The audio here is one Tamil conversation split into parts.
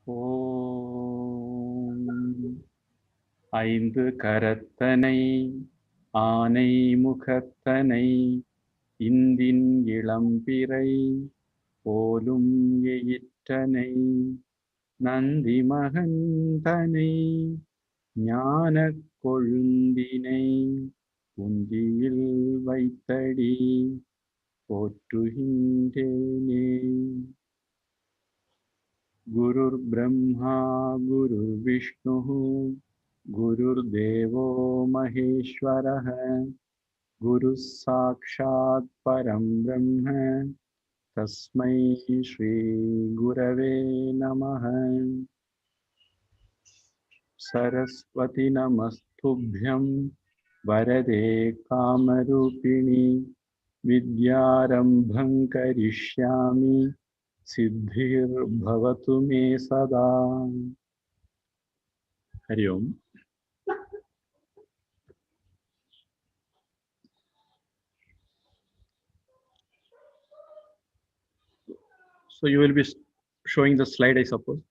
ஓம் ஐந்து கரத்தனை ஆனை முகத்தனை இந்தின் இளம்பிறை போலும் எயிற்றனை நந்தி மகந்தனை ஞானக் கொழுந்தினை உந்தியில் வைத்தடி போற்றுகின்றேனே. குருர் பிரம்மா குருர் விஷ்ணு குருர் தேவோ மகேஸ்வரः குரு சாக்ஷாத் பரம் பிரம்ம தஸ்மை ஸ்ரீ குரவே நமः. சரஸ்வதி நமஸ்துभ्यं வரதே காமரூபிணி வித்யாரம்பं கரிஷ்யாமி சித்திர்பவது மே சதா. ஹரி ஓம். So you will be showing the slide, I suppose.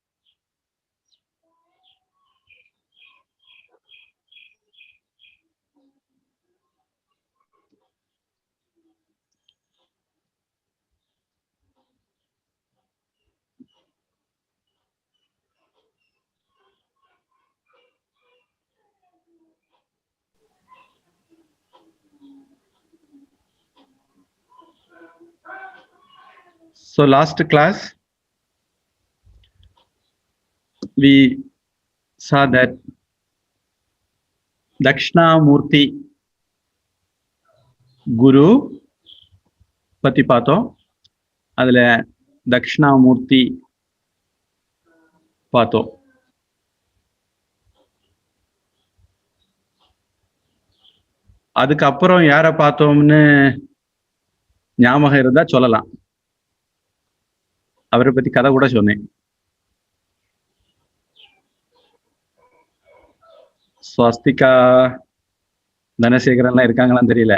So last class we saw that Dakshinamurti Guru பத்தி பார்த்தோம். அதுல தக்ஷணாமூர்த்தி பார்த்தோம். அதுக்கப்புறம் யார பார்த்தோம்னு ஞாபகம் இருந்தா சொல்லலாம். அவரை பத்தி கதை கூட சொன்னேன். ஸ்வஸ்திகா தனசேகரன்லாம் இருக்காங்களான்னு தெரியல.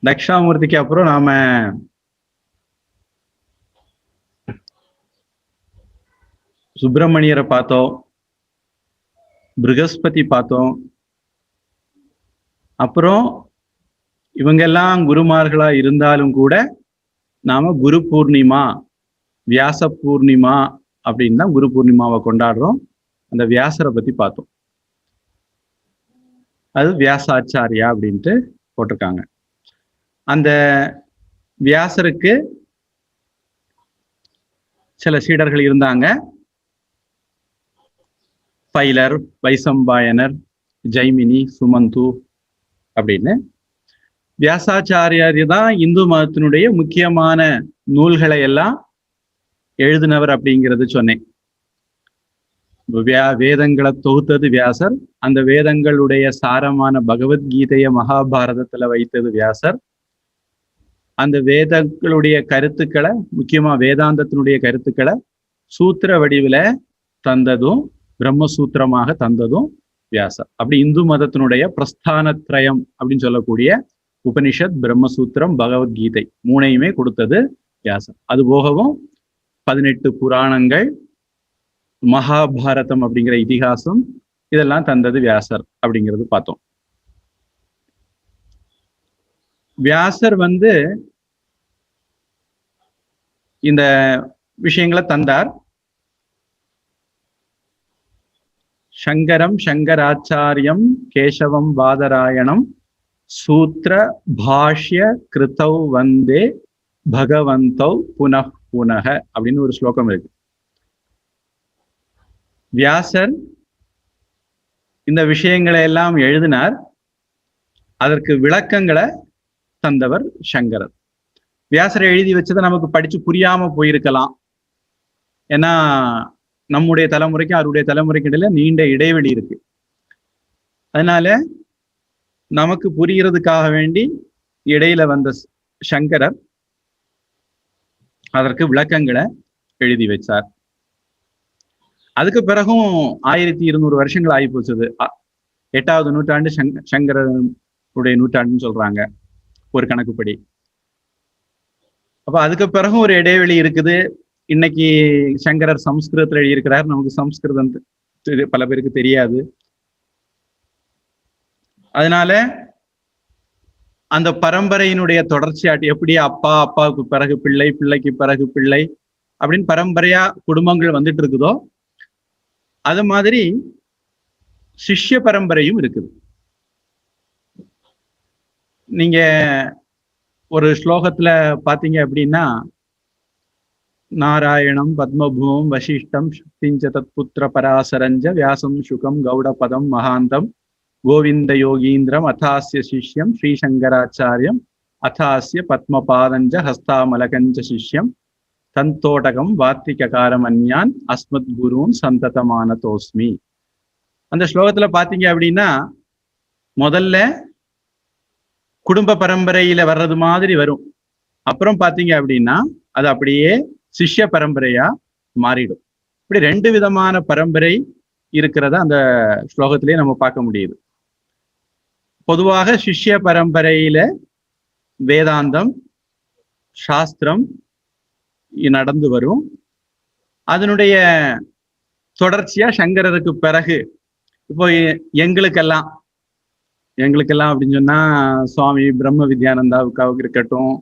தக்ஷணாமூர்த்திக்கு அப்புறம் நாம சுப்பிரமணியரை பார்த்தோம், பிருகஸ்பதி பார்த்தோம். அப்புறம் இவங்க எல்லாம் குருமார்களா இருந்தாலும் கூட நாம குரு பூர்ணிமா, வியாச பூர்ணிமா அப்படின்னு தான் குரு பூர்ணிமாவை கொண்டாடுறோம். அந்த வியாசரை பத்தி பார்த்தோம். அது வியாசாச்சாரியா அப்படின்ட்டு போட்டிருக்காங்க. அந்த வியாசருக்கு சில சீடர்கள் இருந்தாங்க. பைலர், வைசம்பாயனர், ஜைமினி, சுமந்து அப்படின்னு. வியாசாச்சாரியார் தான் இந்து மதத்தினுடைய முக்கியமான நூல்களை எல்லாம் எழுதினவர் அப்படிங்கிறது சொன்னேன். வேதங்களை தொகுத்தது வியாசர். அந்த வேதங்களுடைய சாரமான பகவத்கீதையை மகாபாரதத்துல வைத்தது வியாசர். அந்த வேதங்களுடைய கருத்துக்களை, முக்கியமா வேதாந்தத்தினுடைய கருத்துக்களை சூத்திர வடிவில தந்ததும், பிரம்மசூத்திரமாக தந்ததும் வியாசர். அப்படி இந்து மதத்தினுடைய பிரஸ்தானத்ரயம் அப்படின்னு சொல்லக்கூடிய உபனிஷத், பிரம்மசூத்திரம், பகவத்கீதை மூணையுமே கொடுத்தது வியாசர். அது போகவும் 18 புராணங்கள், மகாபாரதம் அப்படிங்கிற இதிகாசம், இதெல்லாம் தந்தது வியாசர் அப்படிங்கிறது பார்த்தோம். வியாசர் இந்த விஷயங்களை தந்தார். சங்கரம் சங்கராச்சாரியம் கேசவம் பாதராயணம் சூத்திர பாஷ்ய கிருத்தௌ வந்தே பகவந்தௌ புனః புனக அப்படின்னு ஒரு ஸ்லோகம் இருக்கு. வியாசர் இந்த விஷயங்களை எல்லாம் எழுதினார். அதற்கு விளக்கங்களை தந்தவர் சங்கரர். வியாசரை எழுதி வச்சதை நமக்கு படிச்சு புரியாம போயிருக்கலாம். ஏன்னா நம்முடைய தலைமுறைக்கு அவருடைய தலைமுறைக்கு இடையில நீண்ட இடைவெளி இருக்கு. அதனால நமக்கு புரியறதுக்காக வேண்டி இடையில வந்த சங்கரர் அதற்கு விளக்கங்களை எழுதி வச்சார். அதுக்கு பிறகும் 1200 வருஷங்கள் ஆகி போச்சுது. 8வது நூற்றாண்டு சங்கரனுடைய நூற்றாண்டுன்னு சொல்றாங்க ஒரு கணக்குப்படி. அப்ப அதுக்கு பிறகும் ஒரு இடைவெளி இருக்குது. இன்னைக்கு சங்கரர் சம்ஸ்கிருதத்தில் எழுதியிருக்கிறார். நமக்கு சம்ஸ்கிருதம் பல பேருக்கு தெரியாது. அதனால அந்த பரம்பரையினுடைய தொடர்ச்சியாட்டி எப்படி அப்பா, அப்பாவுக்கு பிறகு பிள்ளை, பிள்ளைக்கு பிறகு பிள்ளை அப்படின்னு பரம்பரையா குடும்பங்கள் வந்துட்டு இருக்குதோ அது மாதிரி சிஷ்ய பரம்பரையும் இருக்குது. நீங்க ஒரு ஸ்லோகத்துல பாத்தீங்க அப்படின்னா, நாராயணம் பத்மபூம் வசிஷ்டம் சக்திஞ்ச தத்புத்திர பராசரஞ்ச வியாசம் சுகம் கௌடபதம் மகாந்தம் கோவிந்த யோகீந்திரம் அதாஸ்ய சிஷ்யம் ஸ்ரீசங்கராச்சாரியம் அதாஸ்ய பத்மபாதஞ்ச ஹஸ்தாமலகஞ்ச சிஷ்யம் தந்தோடகம் வாத்திகாரம் அந்யான் அஸ்மத் குருன் சந்ததமானதோஸ்மி. அந்த ஸ்லோகத்துல பாத்தீங்க அப்படின்னா முதல்ல குடும்ப பரம்பரையில வர்றது மாதிரி வரும். அப்புறம் பாத்தீங்க அப்படின்னா அது அப்படியே சிஷ்ய பரம்பரையா மாறிடும். இப்படி 2 விதமான பரம்பரை இருக்கிறத அந்த ஸ்லோகத்திலேயே நம்ம பார்க்க முடியுது. பொதுவாக சிஷ்ய பரம்பரையில வேதாந்தம் சாஸ்திரம் நடந்து வரும். அதனுடைய தொடர்ச்சியா சங்கரருக்கு பிறகு இப்போ எங்களுக்கெல்லாம் அப்படின்னு சொன்னா சுவாமி பிரம்ம வித்யானந்தாவுக்காக இருக்கட்டும்,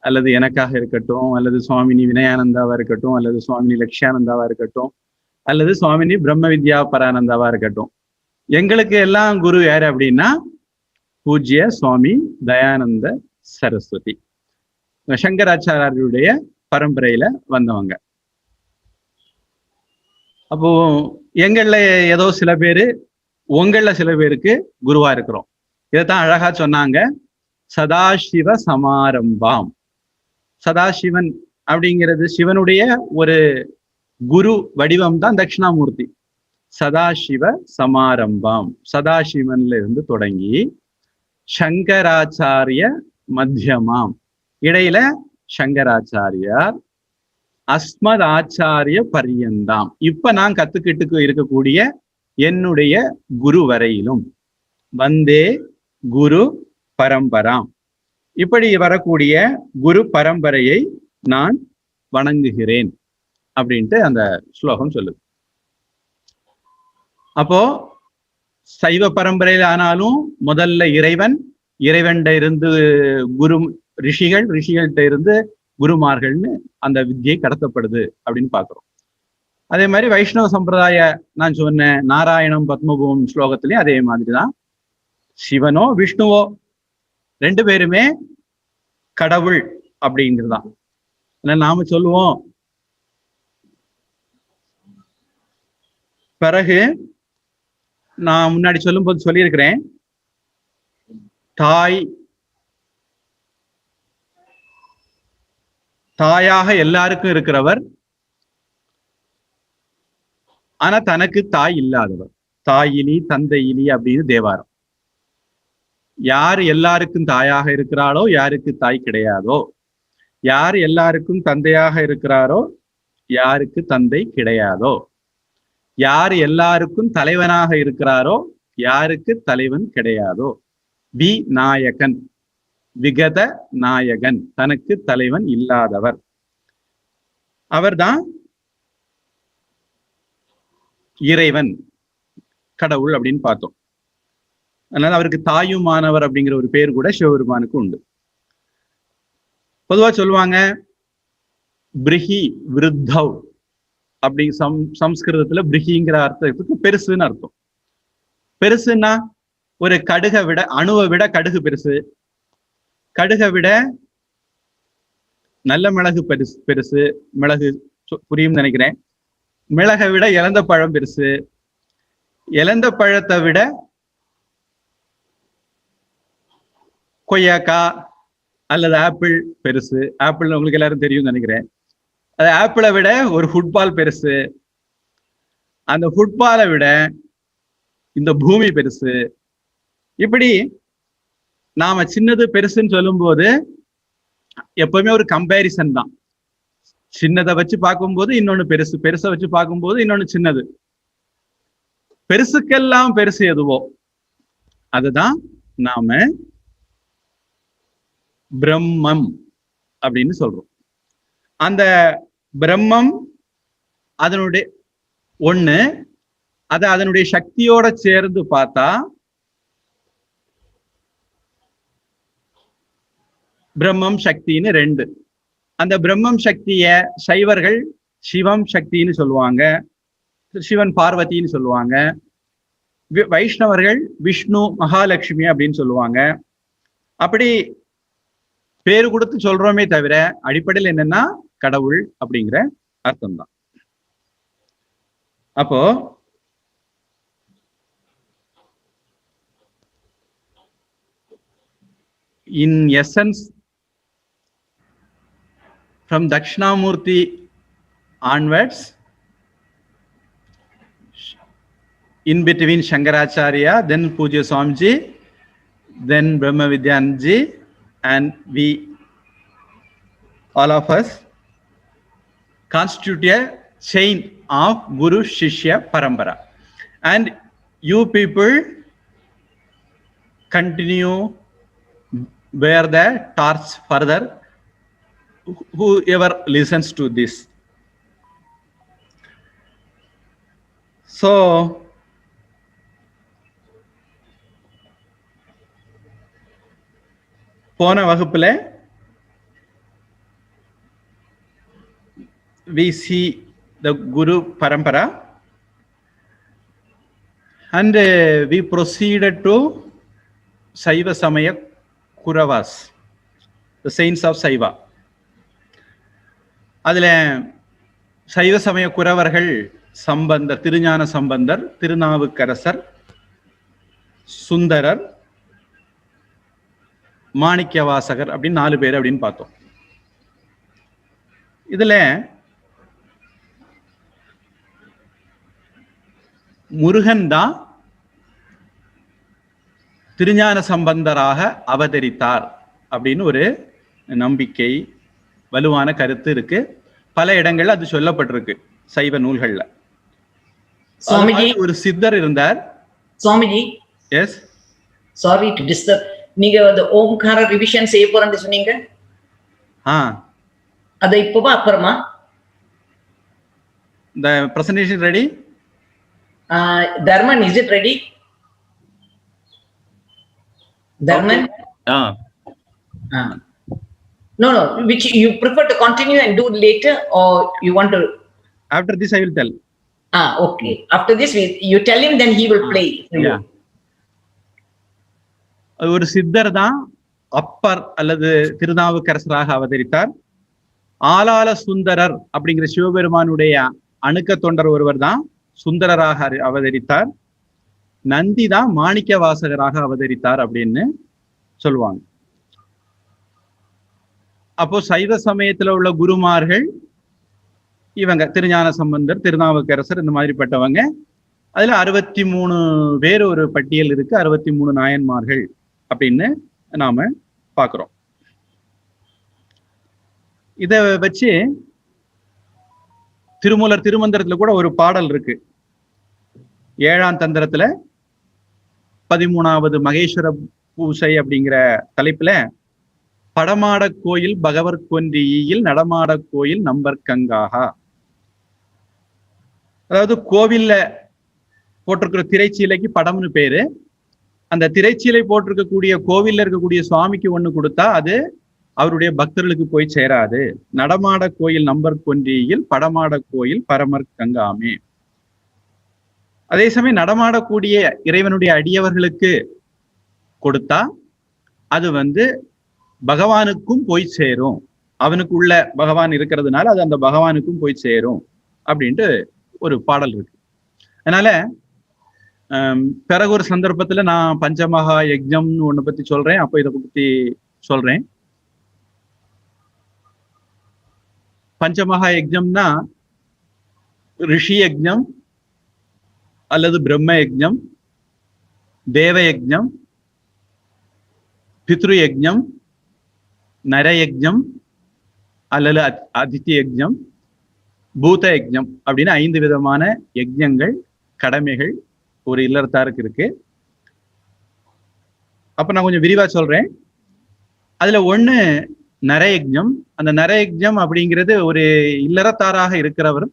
அல்லது எனக்காக இருக்கட்டும், அல்லது சுவாமினி வினயானந்தாவா இருக்கட்டும், அல்லது சுவாமினி லட்சியானந்தாவா இருக்கட்டும், அல்லது சுவாமினி பிரம்ம வித்யா பரானந்தாவா இருக்கட்டும், எங்களுக்கு எல்லாம் குரு யாரு அப்படின்னா பூஜ்ய சுவாமி தயானந்த சரஸ்வதி, சங்கராச்சாரியருடைய பரம்பரையில வந்தவங்க. அப்போ எங்கள்ல ஏதோ சில பேரு உங்கள சில பேருக்கு குருவா இருக்கிறோம். இதைத்தான் அழகா சொன்னாங்க, சதாசிவ சமாரம்பாம். சதாசிவன் அப்படிங்கிறது சிவனுடைய ஒரு குரு வடிவம் தான் தட்சிணாமூர்த்தி. சதாசிவ சமாரம்பாம், சதாசிவன்ல இருந்து தொடங்கி சங்கராச்சாரிய மத்தியமாம், இடையில சங்கராச்சாரியார், அஸ்மத் ஆச்சாரிய பரியந்தாம், இப்ப நான் கத்துக்கிட்டு இருக்கக்கூடிய என்னுடைய குரு வரையிலும் வந்தே குரு பரம்பராம், இப்படி வரக்கூடிய குரு பரம்பரையை நான் வணங்குகிறேன் அப்படின்ட்டு அந்த ஸ்லோகம் சொல்லுது. அப்போ சைவ பரம்பரையில் ஆனாலும் முதல்ல இறைவன்ட இருந்து குரு ரிஷிகள்கிட்ட இருந்து குருமார்கள்னு அந்த வித்தியை கடத்தப்படுது அப்படின்னு பாக்குறோம். அதே மாதிரி வைஷ்ணவ சம்பிரதாய நான் சொன்ன நாராயணம் பத்மபூம் ஸ்லோகத்திலையும் அதே மாதிரிதான் சிவனோ விஷ்ணுவோ 2 பேருமே கடவுள் அப்படிங்கிறதுதான். நாம சொல்லுவோம். பிறகு நான் முன்னாடி சொல்லும் போது சொல்லியிருக்கிறேன், தாயாக எல்லாருக்கும் இருக்கிறவர், ஆனா தனக்கு தாய் இல்லாதவர், தாயிலி தந்தையிலி அப்படின்னு தேவாரம். யார் எல்லாருக்கும் தாயாக இருக்கிறாளோ யாருக்கு தாய் கிடையாதோ, யார் எல்லாருக்கும் தந்தையாக இருக்கிறாரோ யாருக்கு தந்தை கிடையாதோ, யார் எல்லாருக்கும் தலைவனாக இருக்கிறாரோ யாருக்கு தலைவன் கிடையாதோ, வி நாயகன் விகத நாயகன், தனக்கு தலைவன் இல்லாதவர், அவர்தான் இறைவன் கடவுள் அப்படின்னு பார்த்தோம். அதனால அவருக்கு தாயுமானவர் அப்படிங்கிற ஒரு பேர் கூட சிவபெருமானுக்கு உண்டு. பொதுவா சொல்லுவாங்க பிரிஹி விருத்தவ் அப்படி சம்ஸ்கிருதத்துல பிரிஹிங்கிற அர்த்தத்துக்கு பெருசுன்னு அர்த்தம். பெருசுன்னா ஒரு கடுகை விட, அணுவை விட கடுகு பெருசு, கடுகை விட நல்ல மிளகு பெருசு, மிளகு புரியும் நினைக்கிறேன், மிளகை விட இலந்த பழம் பெருசு, இலந்த பழத்தை விட கொய்யாக்காய் அல்லது ஆப்பிள் பெருசு. ஆப்பிள் உங்களுக்கு எல்லாரும் தெரியும் நினைக்கிறேன். அது ஆப்பிளை விட ஒரு ஃபுட்பால் பெருசு, அந்த ஃபுட்பாலை விட இந்த பூமி பெருசு. இப்படி நாம சின்னது பெருசுன்னு சொல்லும் போது எப்பவுமே ஒரு கம்பேரிசன் தான். சின்னதை வச்சு பார்க்கும்போது இன்னொன்னு பெருசு, பெருசை வச்சு பார்க்கும்போது இன்னொன்னு சின்னது. பெருசுக்கெல்லாம் பெருசு எதுவோ அதுதான் நாம பிரம்மம் அப்படின்னு சொல்றோம். அந்த பிரம்மம் அதனுடைய ஒண்ணு, அத அதனுடைய சக்தியோட சேர்ந்து பார்த்தா பிரம்மம் சக்தின்னு ரெண்டு. அந்த பிரம்மம் சக்திய சைவர்கள் சிவம் சக்தின்னு சொல்லுவாங்க, சிவன் பார்வதின்னு சொல்லுவாங்க. வைஷ்ணவர்கள் விஷ்ணு மகாலட்சுமி அப்படின்னு சொல்லுவாங்க. அப்படி பேரு கொடுத்து சொல்றோமே தவிர அடிப்படையில் என்னன்னா கடவுள் அப்படிங்கிற அர்த்தம் தான். அப்போ இன் essence from Dakshinamurti onwards, in between Shankaracharya, then Pujya Swamiji, then Brahma Vidyanji, and we, all of us, constitute a chain of Guru Shishya Parampara. And you people continue bear the torch further, whoever listens to this. So போன வகுப்புல we see the Guru Parampara and we proceeded to Saiva Samaya Kuravas, the saints of Saiva. அதுல சைவ சமய குரவர்கள் சம்பந்தர், திருஞான சம்பந்தர், திருநாவுக்கரசர், சுந்தரர், மாணிக்கவாசகர் அப்படின்னு 4 பேர் அப்படின்னு பார்த்தோம். இதுல முருகன் தான் திருஞான சம்பந்தராக அவதரித்தார் அப்படின்னு ஒரு நம்பிக்கை, வலுவான கருத்து இருக்கு. பல இடங்கள்ல அது சொல்லப்பட்டிருக்கு சைவ நூல்கள்ல. சுவாமிஜி, ஒரு சித்தர் இருந்தார். Swamiji, yes, sorry to disturb. நீங்க அந்த ஓம்கார ரிவிஷன் செய்ய போறேன்னு சொன்னீங்க, அது இப்போவா அப்புறமா? the presentation ready? Dharman, is it ready? Dharman? No, which you prefer to continue and do later, or you want to? After this I will tell. Okay. After this you tell him, then he will play. Yeah. ஒரு சித்தர் தான் அப்பர் அல்லது திருநாவுக்கரசராக அவதரித்தார். ஆலால சுந்தரர் அப்படிங்கிற சிவபெருமானுடைய அணுக்க தொண்டர் ஒருவர் தான் சுந்தரராக அவதரித்தார். நந்தி தான் மாணிக்க வாசகராக அவதரித்தார் அப்படின்னு சொல்லுவாங்க. அப்போ சைவ சமயத்துல உள்ள குருமார்கள் இவங்க திருஞான சம்பந்தர், திருநாவுக்கரசர், இந்த மாதிரிப்பட்டவங்க. அதுல 63 பேர் ஒரு பட்டியல் இருக்கு, 63 நாயன்மார்கள் அப்படின்னு நாம பாக்குறோம். இத வச்சு திருமூலர் திருமந்திரத்துல கூட ஒரு பாடல் இருக்கு. 7ஆம் தந்திரத்துல 13வது மகேஸ்வர பூசை அப்படிங்கிற தலைப்புல படமாட கோயில் பகவர் கொன்றியில் நடமாட கோயில் நம்பர்கங்காக, அதாவது கோவில்ல போட்டிருக்கிற திரைச்சீலைக்கு படம்னு பேரு. அந்த திரைச்சீலை போட்டிருக்கக்கூடிய கோவில்ல இருக்கக்கூடிய சுவாமிக்கு ஒண்ணு கொடுத்தா அது அவருடைய பக்தர்களுக்கு போய் சேராது. நடமாட கோயில் நம்பர் கொன்றியில் படமாட கோயில் பரமர் கங்காமே. அதே சமயம் நடமாடக்கூடிய இறைவனுடைய அடியவர்களுக்கு கொடுத்தா அது பகவானுக்கும் போய் சேரும். அவனுக்கு உள்ள பகவான் இருக்கிறதுனால அது அந்த பகவானுக்கும் போய் சேரும் அப்படின்ட்டு ஒரு பாடல் இருக்கு. அதனால பிறகு ஒரு சந்தர்ப்பத்துல நான் பஞ்சமகா யஜ்ஞம்னு ஒண்ணு பத்தி சொல்றேன். அப்ப இதை பத்தி சொல்றேன். பஞ்சமகா யஜ்ஞம்னா ரிஷி யஜ்ஞம் அல்லது பிரம்ம யஜ்ஞம், தேவ யஜ்ஞம், பித்ரு யஜ்ஞம், நர யஜ்ஞம், அல்லது அதித்தி யஜ்ஞம், பூத யஜ்ஞம் அப்படின்னு 5 விதமான யஜ்ஞங்கள், கடமைகள் ஒரு இல்லறத்தாருக்கு இருக்கு. அப்ப நான் கொஞ்சம் விரிவா சொல்றேன். அதுல ஒண்ணு நரயஜ்ஞம். அந்த நரயஜ்ஞம் அப்படிங்கிறது ஒரு இல்லறத்தாராக இருக்கிறவர்,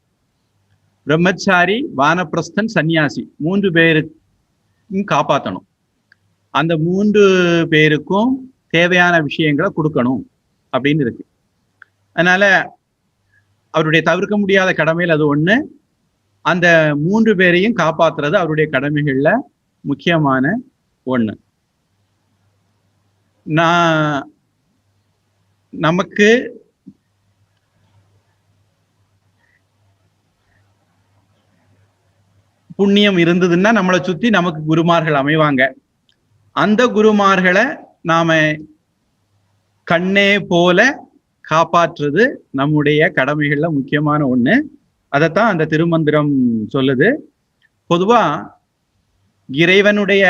பிரம்மச்சாரி, வானப்பிரஸ்தன், சன்னியாசி 3 பேருக்கும் காப்பாற்றணும். அந்த 3 பேருக்கும் தேவையான விஷயங்களை கொடுக்கணும் அப்படின்னு இருக்கு. அதனால அவருடைய தவிர்க்க முடியாத கடமையில் அது ஒண்ணு. அந்த 3 பேரையும் காப்பாத்துறது அவருடைய கடமைகள்ல முக்கியமான ஒண்ணு. நமக்கு புண்ணியம் இருந்ததுன்னா நம்மளை சுத்தி நமக்கு குருமார்கள் அமைவாங்க. அந்த குருமார்களை நாம கண்ணே போல காப்பாற்றுறது நம்முடைய கடமைகள்ல முக்கியமான ஒண்ணு. அதைத்தான் அந்த திருமந்திரம் சொல்லுது. பொதுவா இறைவனுடைய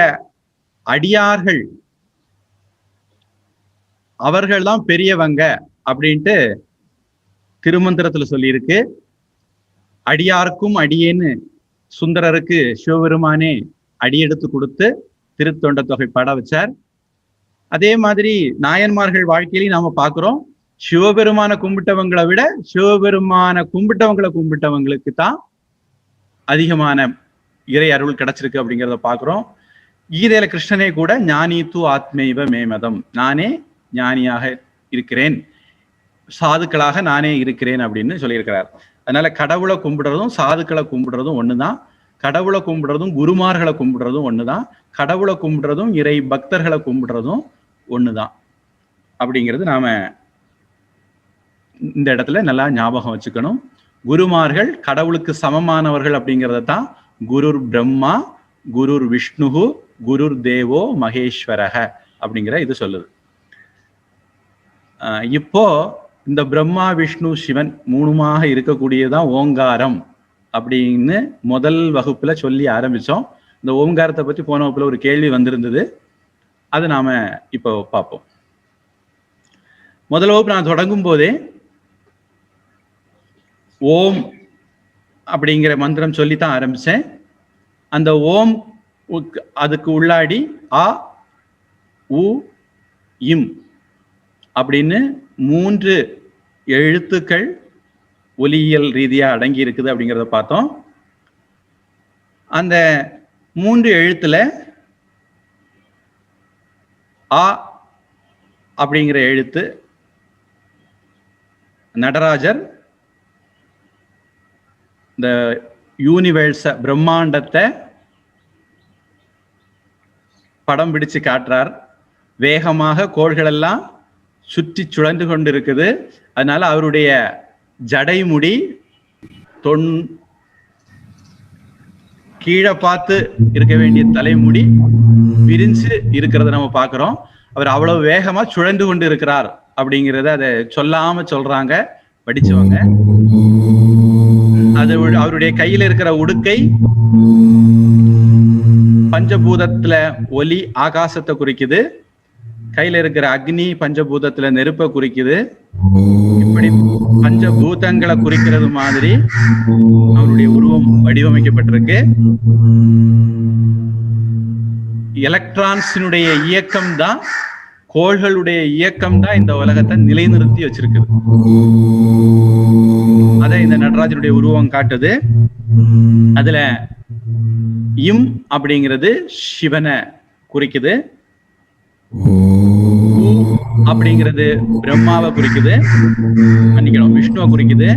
அடியார்கள் அவர்கள் தான் பெரியவங்க அப்படின்ட்டு திருமந்திரத்துல சொல்லியிருக்கு. அடியாருக்கும் அடியேன்னு சுந்தரருக்கு சிவபெருமானே அடியெடுத்து கொடுத்து திருத்தொண்ட தொகை பாட வச்சார். அதே மாதிரி நாயன்மார்கள் வாழ்க்கையிலையும் நாம பாக்குறோம், சிவபெருமான கும்பிட்டவங்களை விட சிவபெருமான கும்பிட்டவங்களுக்கு தான் அதிகமான இறை அருள் கிடைச்சிருக்கு அப்படிங்கிறத பாக்குறோம். கீதையில கிருஷ்ணனே கூட ஞானி தூ ஆத்மைவ மேமதம், நானே ஞானியாக இருக்கிறேன், சாதுக்களாக நானே இருக்கிறேன் அப்படின்னு சொல்லியிருக்கிறார். அதனால கடவுளை கும்பிடுறதும் சாதுக்களை கும்பிடுறதும் ஒண்ணுதான், கடவுளை கும்பிடுறதும் குருமார்களை கும்பிடுறதும் ஒண்ணுதான், கடவுளை கும்பிடுறதும் இறை பக்தர்களை கும்பிடுறதும் ஒண்ணுதான் அப்படிங்கிறது நாம இந்த இடத்துல நல்லா ஞாபகம் வச்சுக்கணும். குருமார்கள் கடவுளுக்கு சமமானவர்கள் அப்படிங்கிறத தான் குருர் பிரம்மா, குருர் விஷ்ணுகு, குருர் தேவோ மகேஸ்வரக அப்படிங்கிற இது சொல்லுது. இப்போ இந்த பிரம்மா விஷ்ணு சிவன் 3மாக இருக்கக்கூடியதான் ஓங்காரம் அப்படின்னு முதல் வகுப்புல சொல்லி ஆரம்பிச்சோம். இந்த ஓங்காரத்தை பத்தி போன வகுப்புல ஒரு கேள்வி வந்திருந்தது, அது நாம இப்போ பார்ப்போம். முதல் வகுப்பு நான் தொடங்கும் போதே ஓம் அப்படிங்கிற மந்திரம் சொல்லித்தான் ஆரம்பிச்சேன். அந்த ஓம் அதுக்கு உள்ளாடி ஆ உ இம் அப்படின்னு 3 எழுத்துக்கள் ஒலியியல் ரீதியா அடங்கி இருக்குது அப்படிங்கிறத பார்த்தோம். அந்த 3 எழுத்துல ஆ அப்படிங்கிற எழுத்து நடராஜர் இந்த யூனிவர்ஸ பிரம்மாண்டத்தை படம் பிடிச்சு காட்டுறார். வேகமாக கோள்கள் எல்லாம் சுற்றி சுழன்று கொண்டு இருக்குது. அதனால அவருடைய ஜடைமுடி கீழே பார்த்து இருக்க வேண்டிய தலைமுடி விரிஞ்சு இருக்கிறத நம்ம பார்க்கிறோம். அவர் அவ்வளவு வேகமா சுழன்று கொண்டு இருக்கிறார் அப்படிங்கிறத அதை சொல்லாம சொல்றாங்க படிச்சவங்க. அது அவருடைய கையில இருக்கிற உடுக்கை பஞ்சபூதத்துல ஒலி ஆகாசத்தை குறிக்குது, கையில இருக்கிற அக்னி பஞ்சபூதத்துல நெருப்பை குறிக்குது. இப்படி பஞ்சபூதங்களை குறிக்கிறது மாதிரி அவருடைய உருவம் வடிவமைக்கப்பட்டிருக்கு. எலக்ட்ரான்ஸினுடைய இயக்கம் தான், கோள்களுடைய இயக்கம் தான் இந்த உலகத்தை நிலைநிறுத்தி வச்சிருக்குது. அதை இந்த நடராஜனுடைய உருவம் காட்டுது. அதுல இம் அப்படிங்கிறது சிவனை குறிக்குது, அப்படிங்கிறது பிரம்மாவை குறிக்குது, மன்னிக்கணும் விஷ்ணுவை குறிக்குது,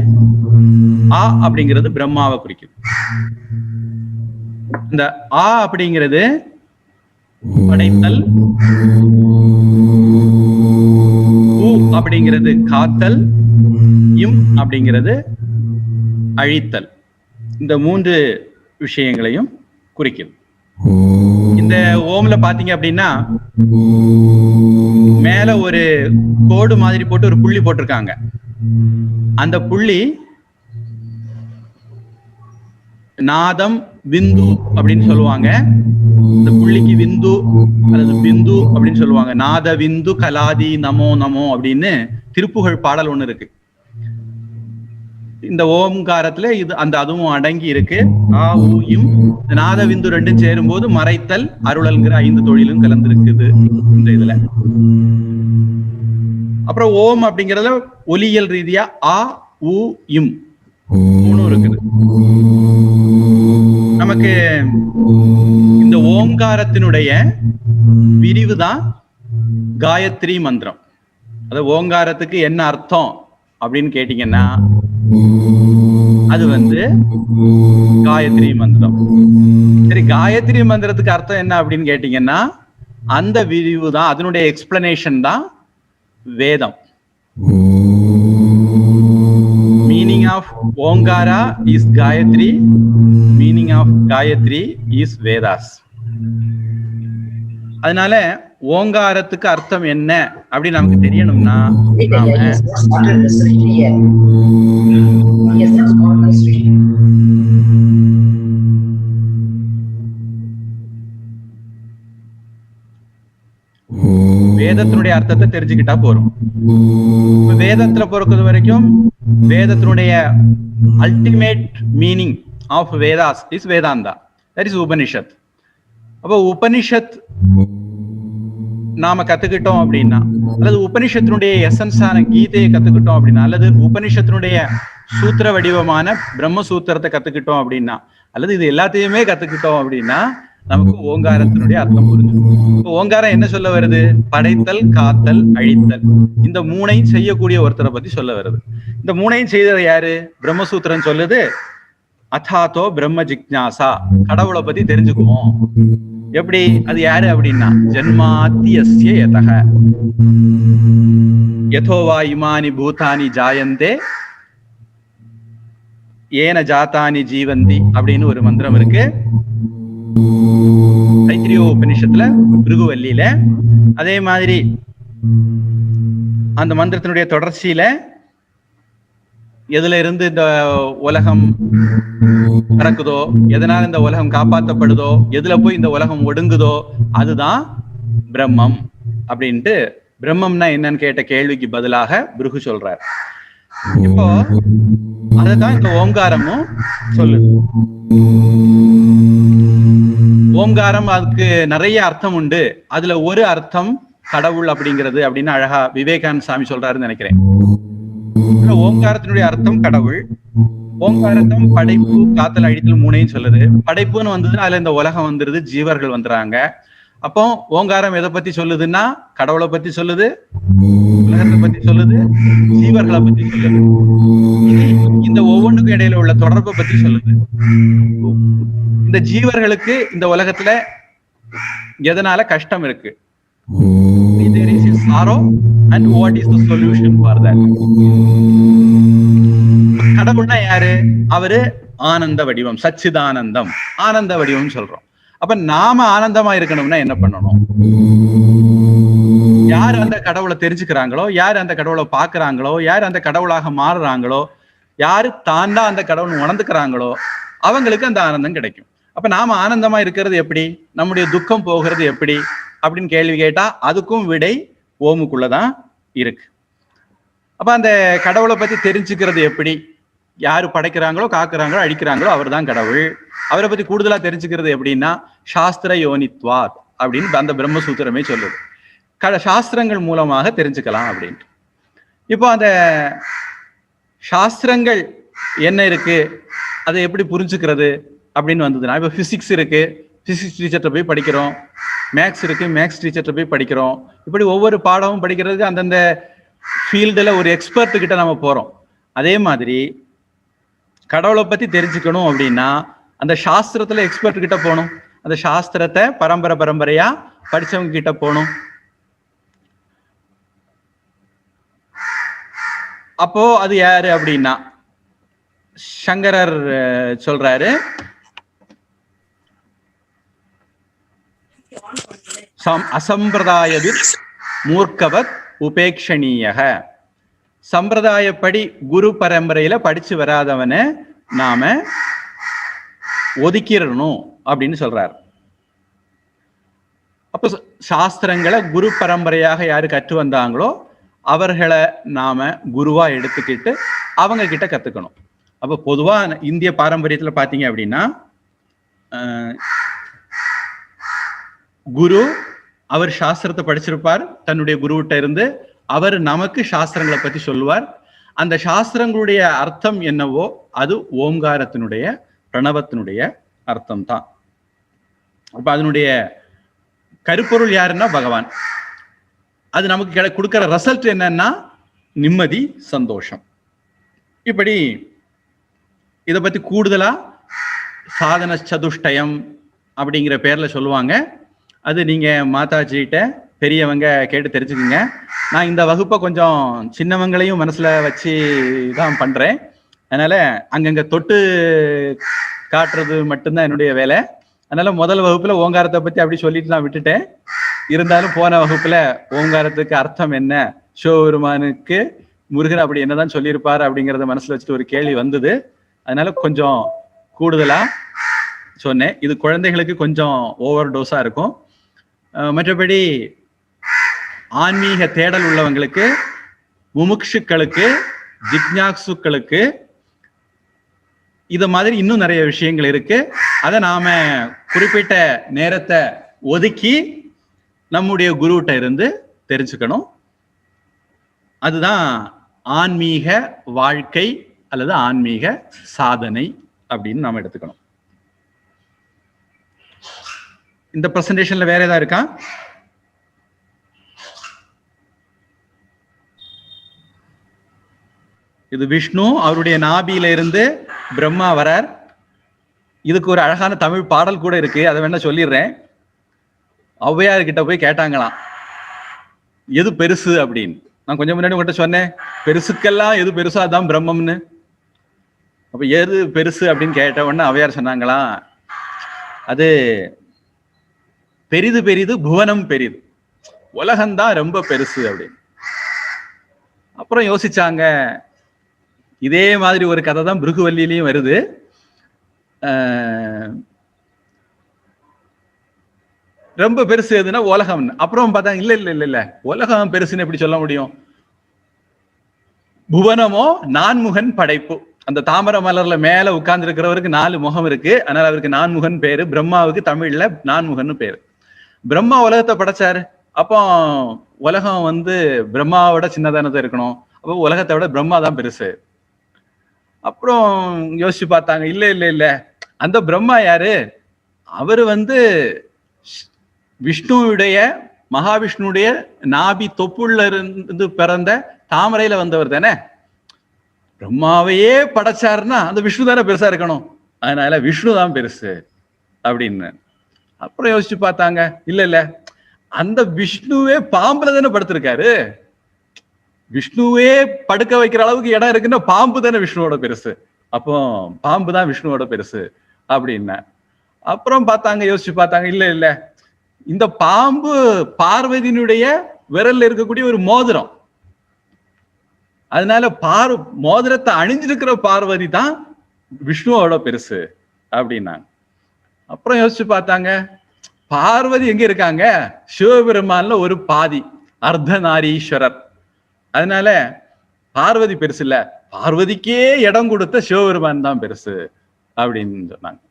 ஆ அப்படிங்கிறது பிரம்மாவை குறிக்குது. இந்த ஆ அப்படிங்கிறது படைத்தல், ஊ அப்படிங்கிறது காத்தல், இம் அப்படிங்கிறது அழித்தல். இந்த 3 விஷயங்களையும் குறிக்குது. இந்த ஓம்ல பாத்தீங்க அப்படின்னா மேல ஒரு கோடு மாதிரி போட்டு ஒரு புள்ளி போட்டிருக்காங்க. அந்த புள்ளி நாதம் விந்து அப்படின்னு சொல்லுவாங்க. இந்த புள்ளிக்கு விந்து அல்லது பிந்து அப்படின்னு சொல்லுவாங்க. நாத விந்து கலாதி நமோ நமோ அப்படின்னு திருப்புகழ் பாடல் ஒண்ணு இருக்கு. இந்த ஓம்காரத்துல இது அந்த அதுவும் அடங்கி இருக்கு. ஆ ஊயும் நாதவிந்து ரெண்டும் சேரும் போது மறைத்தல் அருளல்ங்கிற 5 தொழிலும் கலந்துருக்குது இந்த இதுல. அப்புறம் ஓம் அப்படிங்கறதுல ஒலியல் ரீதியா ஆ ஊ இம் 3 இருக்குது. நமக்கு இந்த ஓங்காரத்தினுடைய விரிவுதான் காயத்ரி மந்திரம். அது ஓங்காரத்துக்கு என்ன அர்த்தம் அப்படின்னு கேட்டீங்கன்னா அது காயத்ரி மந்திரம். சரி, காயத்ரி மந்திரத்துக்கு அர்த்தம் என்ன அப்படின்னு கேட்டீங்கன்னா அந்த விரிவு தான், அதனுடைய எக்ஸ்பிளனேஷன் தான் வேதம். Meaning of Omkara is Gayatri, meaning of Gayatri is Vedas. அதனால ஓங்காரத்துக்கு அர்த்தம் என்ன அப்படின்னு நமக்கு தெரியணும்னா வேதத்தினுடைய அர்த்தத்தை தெரிஞ்சுக்கிட்டா போறோம். வேதத்துல பொறுத்த வரைக்கும் வேதத்தினுடைய ultimate meaning of Vedas is Vedanta, that is Upanishad. அப்போ உபனிஷத் நாம கத்துக்கிட்டோம் அப்படின்னா, அல்லது உபனிஷத்தினுடைய எசன்ஸான கீதையை கத்துக்கிட்டோம் அப்படின்னா, அல்லது உபனிஷத்தினுடைய சூத்திர வடிவமான பிரம்மசூத்திரத்தை கத்துக்கிட்டோம் அப்படின்னா, அல்லது இது எல்லாத்தையுமே கத்துக்கிட்டோம் அப்படின்னா நமக்கு ஓங்காரத்தினுடைய அர்த்தம் புரிஞ்சுக்கும். இப்போ ஓங்காரம் என்ன சொல்ல வருது? படைத்தல், காத்தல், அழித்தல், இந்த 3ஐயும் செய்யக்கூடிய ஒருத்தரை பத்தி சொல்ல வருது. இந்த 3ஐயும் செய்தது யாரு? பிரம்மசூத்திரம் சொல்லுது அதாதோ பிரம்ம ஜிக்ஞாசா, கடவுளை பத்தி தெரிஞ்சுக்குவோம். எப்படி? அது யாரு அப்படின்னா ஜன்மாத்தியஸ்ய யதஹ யதோவா இமானி பூதானி ஜாயந்தே ஏன ஜாதானி ஜீவந்தி அப்படின்னு ஒரு மந்திரம் இருக்கு தைத்திரிய உபநிஷத்துல பிருகுவல்லியில. அதே மாதிரி அந்த மந்திரத்தினுடைய தொடர்ச்சியில எதுல இருந்து இந்த உலகம் பிறக்குதோ, எதனால இந்த உலகம் காப்பாற்றப்படுதோ, எதுல போய் இந்த உலகம் ஒடுங்குதோ அதுதான் பிரம்மம் அப்படின்ட்டு, பிரம்மம்னா என்னன்னு கேட்ட கேள்விக்கு பதிலாக பிருகு சொல்றார். இப்போ அதுதான் இந்த ஓங்காரமும் சொல்லுது. ஓங்காரம் அதுக்கு நிறைய அர்த்தம் உண்டு. அதுல ஒரு அர்த்தம் கடவுள் அப்படிங்கிறது அப்படின்னு அழகா விவேகானந்த சாமி சொல்றாருன்னு நினைக்கிறேன். ஓங்காரத்தினுடைய அர்த்தம் கடவுள். ஓங்காரத்தம் படைப்பு, காத்தல், அழித்தல் 3ஐயும் சொல்லுது. படைப்புன்னு வந்ததுன்னா அதுல இந்த உலகம் வந்துருது, ஜீவர்கள் வந்துடுறாங்க. அப்போ ஓங்காரம் எதை பத்தி சொல்லுதுன்னா கடவுளை பத்தி சொல்லுது, உலகத்தை பத்தி சொல்லுது, ஜீவர்களை பத்தி சொல்லுது. இந்த ஒவ்வொன்றுக்கும் இடையில உள்ள தொடர்பை பத்தி சொல்லுது. இந்த ஜீவர்களுக்கு இந்த உலகத்துல எதனால கஷ்டம் இருக்கு, there is a sorrow and what is the solution for that. கடவுள்னா யாரு? அவரு ஆனந்த வடிவம், சச்சிதானந்தம், ஆனந்த வடிவம் சொல்றோம். அப்ப நாம ஆனந்தமா இருக்கணும்னா என்ன பண்ணணும்? யார் அந்த கடவுளை தெரிஞ்சுக்கிறாங்களோ, யார் அந்த கடவுளை பாக்குறாங்களோ, யார் அந்த கடவுளாக மாறுறாங்களோ, யாரு தான் தான் அந்த கடவுள் உணர்ந்துக்கிறாங்களோ அவங்களுக்கு அந்த ஆனந்தம் கிடைக்கும். அப்ப நாம ஆனந்தமா இருக்கிறது எப்படி, நம்முடைய துக்கம் போகிறது எப்படி அப்படின்னு கேள்வி கேட்டா அதுக்கும் விடை ஓமுக்குள்ளதான் இருக்கு. அப்ப அந்த கடவுளை பத்தி தெரிஞ்சுக்கிறது எப்படி? யாரு படைக்கிறாங்களோ, காக்குறாங்களோ, அழிக்கிறாங்களோ அவர் தான் கடவுள். அவரை பத்தி கூடுதலா தெரிஞ்சுக்கிறது எப்படின்னா சாஸ்திர யோனித்வாத் அப்படின்னு அந்த பிரம்மசூத்திரமே சொல்லுது. சாஸ்திரங்கள் மூலமாக தெரிஞ்சுக்கலாம் அப்படின்ட்டு. இப்போ அந்த சாஸ்திரங்கள் என்ன இருக்கு, அதை எப்படி புரிஞ்சுக்கிறது அப்படின்னு வந்ததுன்னா, இப்போ பிசிக்ஸ் இருக்கு, பிசிக்ஸ் டீச்சர்கிட்ட போய் படிக்கிறோம். மேக்ஸ் இருக்கு, மேக்ஸ் டீச்சர்கிட்ட போய் படிக்கிறோம். இப்படி ஒவ்வொரு பாடமும் படிக்கிறதுக்கு அந்தந்த ஃபீல்டுல ஒரு எக்ஸ்பர்ட் கிட்ட நம்ம போறோம். அதே மாதிரி கடவுளை பத்தி தெரிஞ்சுக்கணும் அப்படின்னா அந்த சாஸ்திரத்துல எக்ஸ்பர்ட் கிட்ட போகணும். அந்த சாஸ்திரத்தை பரம்பரையா படிச்சவங்க கிட்ட போகணும். அப்போ அது யாரு அப்படின்னா சங்கரர் சொல்றாரு, அசம்பிரதாயவித் மூர்க்கவத் உபேக்ஷணீயக. சம்பிரதாயப்படி குரு பரம்பரையில படிச்சு வராதவனை நாம ஒதுக்கிடணும் அப்படின்னு சொல்றாரு. அப்ப சாஸ்திரங்களை குரு பரம்பரையாக யாரு கற்று வந்தாங்களோ அவர்களை நாம குருவா எடுத்துக்கிட்டு அவங்க கிட்ட கத்துக்கணும். அப்ப பொதுவா இந்திய பாரம்பரியத்துல பாத்தீங்க அப்படின்னா குரு அவர் சாஸ்திரத்தை படிச்சிருப்பார், தன்னுடைய குருவிட்ட இருந்து அவர் நமக்கு சாஸ்திரங்களை பத்தி சொல்லுவார். அந்த சாஸ்திரங்களுடைய அர்த்தம் என்னவோ அது ஓம்காரத்தினுடைய பிரணவத்தினுடைய அர்த்தம் தான். அப்ப அதனுடைய கருப்பொருள் யாருன்னா பகவான். அது நமக்கு கொடுக்கிற ரிசல்ட் என்னன்னா நிம்மதி, சந்தோஷம். இப்படி இதை பத்தி கூடுதலா சாதன சதுஷ்டயம் அப்படிங்கிற பேர்ல சொல்லுவாங்க. அது நீங்க மாதாஜிகிட்ட பெரியவங்க கேட்டு தெரிஞ்சுக்குங்க. நான் இந்த வகுப்பை கொஞ்சம் சின்னவங்களையும் மனசுல வச்சு தான் பண்றேன். அதனால அங்கங்க தொட்டு காட்டுறது மட்டும்தான் என்னுடைய வேலை. அதனால முதல் வகுப்புல ஓங்காரத்தை பத்தி அப்படி சொல்லிட்டு நான் விட்டுட்டேன். இருந்தாலும் போன வகுப்புல ஓங்காரத்துக்கு அர்த்தம் என்ன, சிவபெருமானுக்கு முருகன் அப்படி என்னதான் சொல்லியிருப்பாரு அப்படிங்கறத மனசுல வச்சுட்டு ஒரு கேள்வி வந்தது. அதனால கொஞ்சம் கூடுதலா சொன்னேன். இது குழந்தைகளுக்கு கொஞ்சம் ஓவர் டோஸா இருக்கும். மற்றபடி ஆன்மீக தேடல் உள்ளவங்களுக்கு, முமுட்சுக்களுக்கு, ஜிக்ஞாசுக்களுக்கு இத மாதிரி இன்னும் நிறைய விஷயங்கள் இருக்கு. அதை நாம குறிப்பிட்ட நேரத்தை ஒதுக்கி நம்முடைய குருகிட்ட இருந்து தெரிஞ்சுக்கணும். அதுதான் ஆன்மீக வாழ்க்கை அல்லது ஆன்மீக சாதனை அப்படின்னு நாம எடுத்துக்கணும். இந்த பிரசன்டேஷன்ல வேற ஏதாவது இருக்கா? இது விஷ்ணு, அவருடைய நாபியில இருந்து பிரம்மா வரார். இதுக்கு ஒரு அழகான தமிழ் பாடல் கூட இருக்கு, அதை வேணா சொல்லிடுறேன். ஔவையார் கிட்ட போய் கேட்டாங்களாம், எது பெருசு அப்படின்னு. நான் கொஞ்சம் முன்னாடி உங்கள்கிட்ட சொன்னேன், பெருசுக்கெல்லாம் எது பெருசோ அதான் பிரம்மம்னு. அப்ப எது பெருசு அப்படின்னு கேட்ட உடனே ஔவையார் சொன்னாங்களாம், அது பெரிது பெரிது புவனம் பெரிது, உலகம்தான் ரொம்ப பெருசு அப்படின்னு. அப்புறம் யோசிச்சாங்க, இதே மாதிரி ஒரு கதை தான் பிருகுவல்லியிலையும் வருது. ரொம்ப பெருசு எதுன்னா உலகம்னு. அப்புறம் பார்த்தா இல்ல இல்ல இல்ல இல்ல உலகம் பெருசுன்னு எப்படி சொல்ல முடியும்? புவனமோ நான்முகன் படைப்பு. அந்த தாமரை மலர்ல மேல உட்கார்ந்து இருக்கிறவருக்கு 4 முகம் இருக்கு, அதனால அவருக்கு நான்முகன் பேரு. பிரம்மாவுக்கு தமிழ்ல நான்முகன் பேரு. பிரம்மா உலகத்தை படைச்சாரு, அப்போ உலகம் பிரம்மாவோட சின்னதானதான் இருக்கணும். அப்போ உலகத்தை விட பிரம்மா தான் பெருசு. அப்புறம் யோசிச்சு பார்த்தாங்க, இல்ல இல்ல இல்ல அந்த பிரம்மா யாரு? அவரு விஷ்ணுவுடைய, மகாவிஷ்ணுடைய நாபி தொப்புள்ள இருந்து பிறந்த தாமரையில வந்தவர் தானே. பிரம்மாவையே படைச்சாருன்னா அந்த விஷ்ணு தானே பெருசா இருக்கணும், அதனால விஷ்ணு தான் பெருசு அப்படின்னு. அப்புறம் யோசிச்சு பார்த்தாங்க, இல்ல இல்ல அந்த விஷ்ணுவே பாம்புல தானே படுத்திருக்காரு. விஷ்ணுவே படுக்க வைக்கிற அளவுக்கு இடம் இருக்குன்னா பாம்பு தானே விஷ்ணுவோட பெருசு, அப்போ பாம்பு தான் விஷ்ணுவோட பெருசு அப்படின்னா. அப்புறம் பார்த்தாங்க, யோசிச்சு பார்த்தாங்க, இல்ல இல்ல இந்த பாம்பு பார்வதியினுடைய விரல்ல இருக்கக்கூடிய ஒரு மோதிரம், அதனால மோதிரத்தை அணிஞ்சிருக்கிற பார்வதி தான் விஷ்ணுவோட பெருசு அப்படின்னாங்க. அப்புறம் யோசிச்சு பார்த்தாங்க, பார்வதி எங்க இருக்காங்க? சிவபெருமான்ல ஒரு பாதி, அர்த்தநாரீஸ்வரர். அதனால பார்வதி பெருசு இல்ல, பார்வதிக்கே இடம் கொடுத்த சிவபெருமான் தான் பெருசு அப்படின்னு சொன்னாங்க.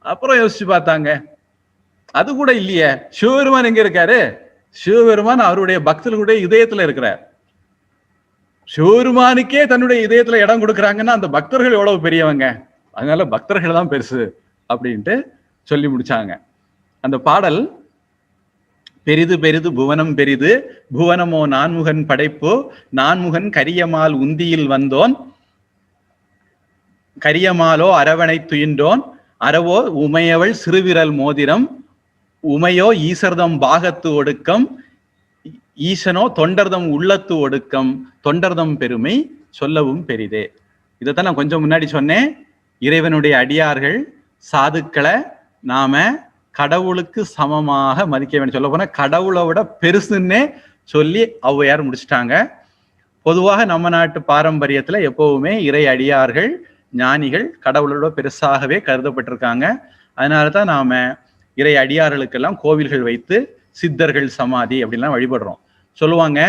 அப்புறம் யோசிச்சு பார்த்தாங்க, அது கூட இல்லையே, சிவபெருமான் எங்க இருக்காரு? சிவபெருமான் அவருடைய பக்தர்களுடைய இதயத்துல இருக்கிறார். சிவபெருமானுக்கே தன்னுடைய இதயத்துல இடம் கொடுக்குறாங்கன்னா அந்த பக்தர்கள் எவ்வளவு பெரியவங்க, அதனால பக்தர்கள் தான் பெருசு அப்படின்ட்டு சொல்லி முடிச்சாங்க. அந்த பாடல், பெரிது பெரிது புவனம் பெரிது, புவனமோ நான்முகன் படைப்பு, நான்முகன் கரியமால் உந்தியில் வந்தோன், கரியமாலோ அரவணை துயின்றோன், அறவோ உமையவள் சிறுவிரல் மோதிரம், உமையோ ஈசர்தம் பாகத்து ஒடுக்கம், ஈசனோ தொண்டர்தம் உள்ளத்து ஒடுக்கம், தொண்டர்தம் பெருமை சொல்லவும் பெரிதே. இதைத்தான் நான் கொஞ்சம் முன்னாடி சொன்னேன். இறைவனுடைய அடியார்கள், சாதுக்களை நாம கடவுளுக்கு சமமாக மதிக்க வேண்டும். சொல்ல போனா கடவுளை விட பெருசுன்னே சொல்லி ஔவையார் முடிச்சிட்டாங்க. பொதுவாக நம்ம நாட்டு பாரம்பரியத்துல எப்பவுமே இறை அடியார்கள், ஞானிகள் கடவுளோட பெருசாகவே கருதப்பட்டிருக்காங்க. அதனாலதான் நாம இறை அடியார்களுக்கெல்லாம் கோவில்கள் வைத்து சித்தர்கள் சமாதி அப்படின்லாம் வழிபடுறோம். சொல்லுவாங்க,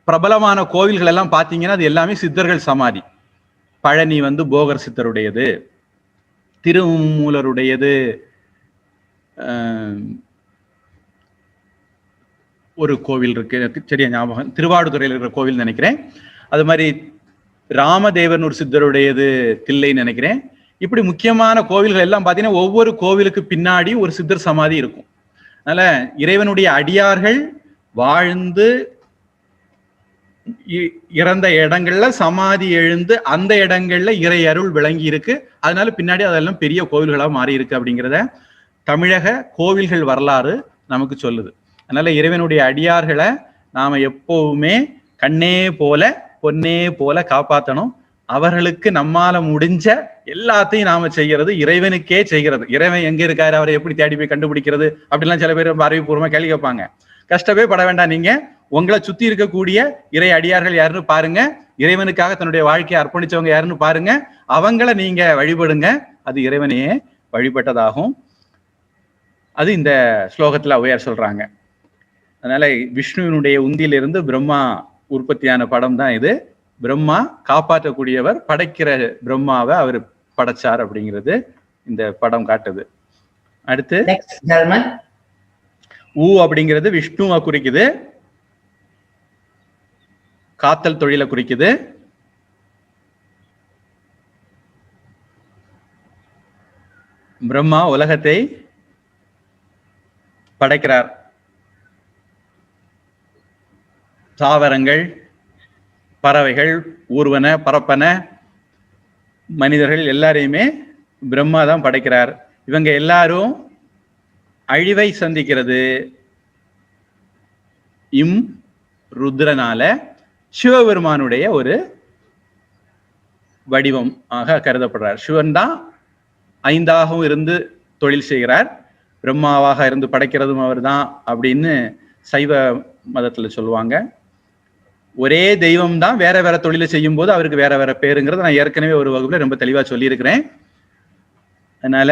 பிரபலமான கோவில்கள் எல்லாம் பாத்தீங்கன்னா அது எல்லாமே சித்தர்கள் சமாதி. பழனி வந்து போகர் சித்தருடையது, திருமூலருடையது, ஒரு கோவில் இருக்கு, எனக்கு சரியா ஞாபகம், திருவாடுதுறையில் இருக்கிற கோவில் நினைக்கிறேன். அது மாதிரி ராமதேவன் ஒரு சித்தருடையது தில்லைன்னு நினைக்கிறேன். இப்படி முக்கியமான கோவில்கள் எல்லாம் பார்த்தீங்கன்னா ஒவ்வொரு கோவிலுக்கு பின்னாடியும் ஒரு சித்தர் சமாதி இருக்கும். அதனால இறைவனுடைய அடியார்கள் வாழ்ந்து இறந்த இடங்கள்ல சமாதி எழுந்து அந்த இடங்கள்ல இறை அருள் விளங்கி இருக்கு. அதனால பின்னாடி அதெல்லாம் பெரிய கோவில்களா மாறி இருக்கு அப்படிங்கிறத தமிழக கோவில்கள் வரலாறு நமக்கு சொல்லுது. அதனால இறைவனுடைய அடியார்களை நாம எப்பவுமே கண்ணே போல பொன்னே போல காப்பாற்றணும். அவர்களுக்கு நம்மால முடிஞ்ச எல்லாத்தையும் நாம செய்யறது இறைவனுக்கே செய்கிறது. இறைவன் எங்க இருக்காரு, அவரை எப்படி தேடி போய் கண்டுபிடிக்கிறது அப்படிலாம் சில பேர் அறிவுபூர்வமா கேள்வி கேட்பாங்க. கஷ்டமே பட வேண்டாம். நீங்க உங்களை சுத்தி இருக்கக்கூடிய இறை அடியார்கள் யாருன்னு பாருங்க, இறைவனுக்காக தன்னுடைய வாழ்க்கையை அர்ப்பணிச்சவங்க யாருன்னு பாருங்க, அவங்கள நீங்க வழிபடுங்க. அது இறைவனையே வழிபட்டதாகும். அது இந்த ஸ்லோகத்துல ஔவையார் சொல்றாங்க. அதனால விஷ்ணுவினுடைய உந்தியிலிருந்து பிரம்மா உற்பத்தியான படம் தான் இது. பிரம்மா காப்பாற்றக்கூடியவர், படைக்கிற பிரம்மாவை அவர் படைச்சார் அப்படிங்கிறது இந்த படம் காட்டுது. அடுத்து ஊ அப்படிங்கிறது விஷ்ணுவை குறிக்குது, காத்தல் தொழிலை குறிக்குது. பிரம்மா உலகத்தை படைக்கிறார். தாவரங்கள், பறவைகள், ஊர்வன, பரப்பன, மனிதர்கள் எல்லாரையுமே பிரம்மா தான் படைக்கிறார். இவங்க எல்லாரும் அழிவை சந்திக்கிறது ருத்ரனால சிவபெருமானுடைய ஒரு வடிவம் ஆக கருதப்படுறார். சிவன் தான் ஐந்தாகவும் இருந்து தொழில் செய்கிறார், பிரம்மாவாக இருந்து படைக்கிறதும் அவர் தான் அப்படின்னு சைவ மதத்துல சொல்லுவாங்க. ஒரே தெய்வம் தான் வேற வேற தொழிலை செய்யும் போது அவருக்கு வேற வேற பேருங்கிறத நான் ஏற்கனவே ஒரு வகுப்புல ரொம்ப தெளிவா சொல்லியிருக்கிறேன். அதனால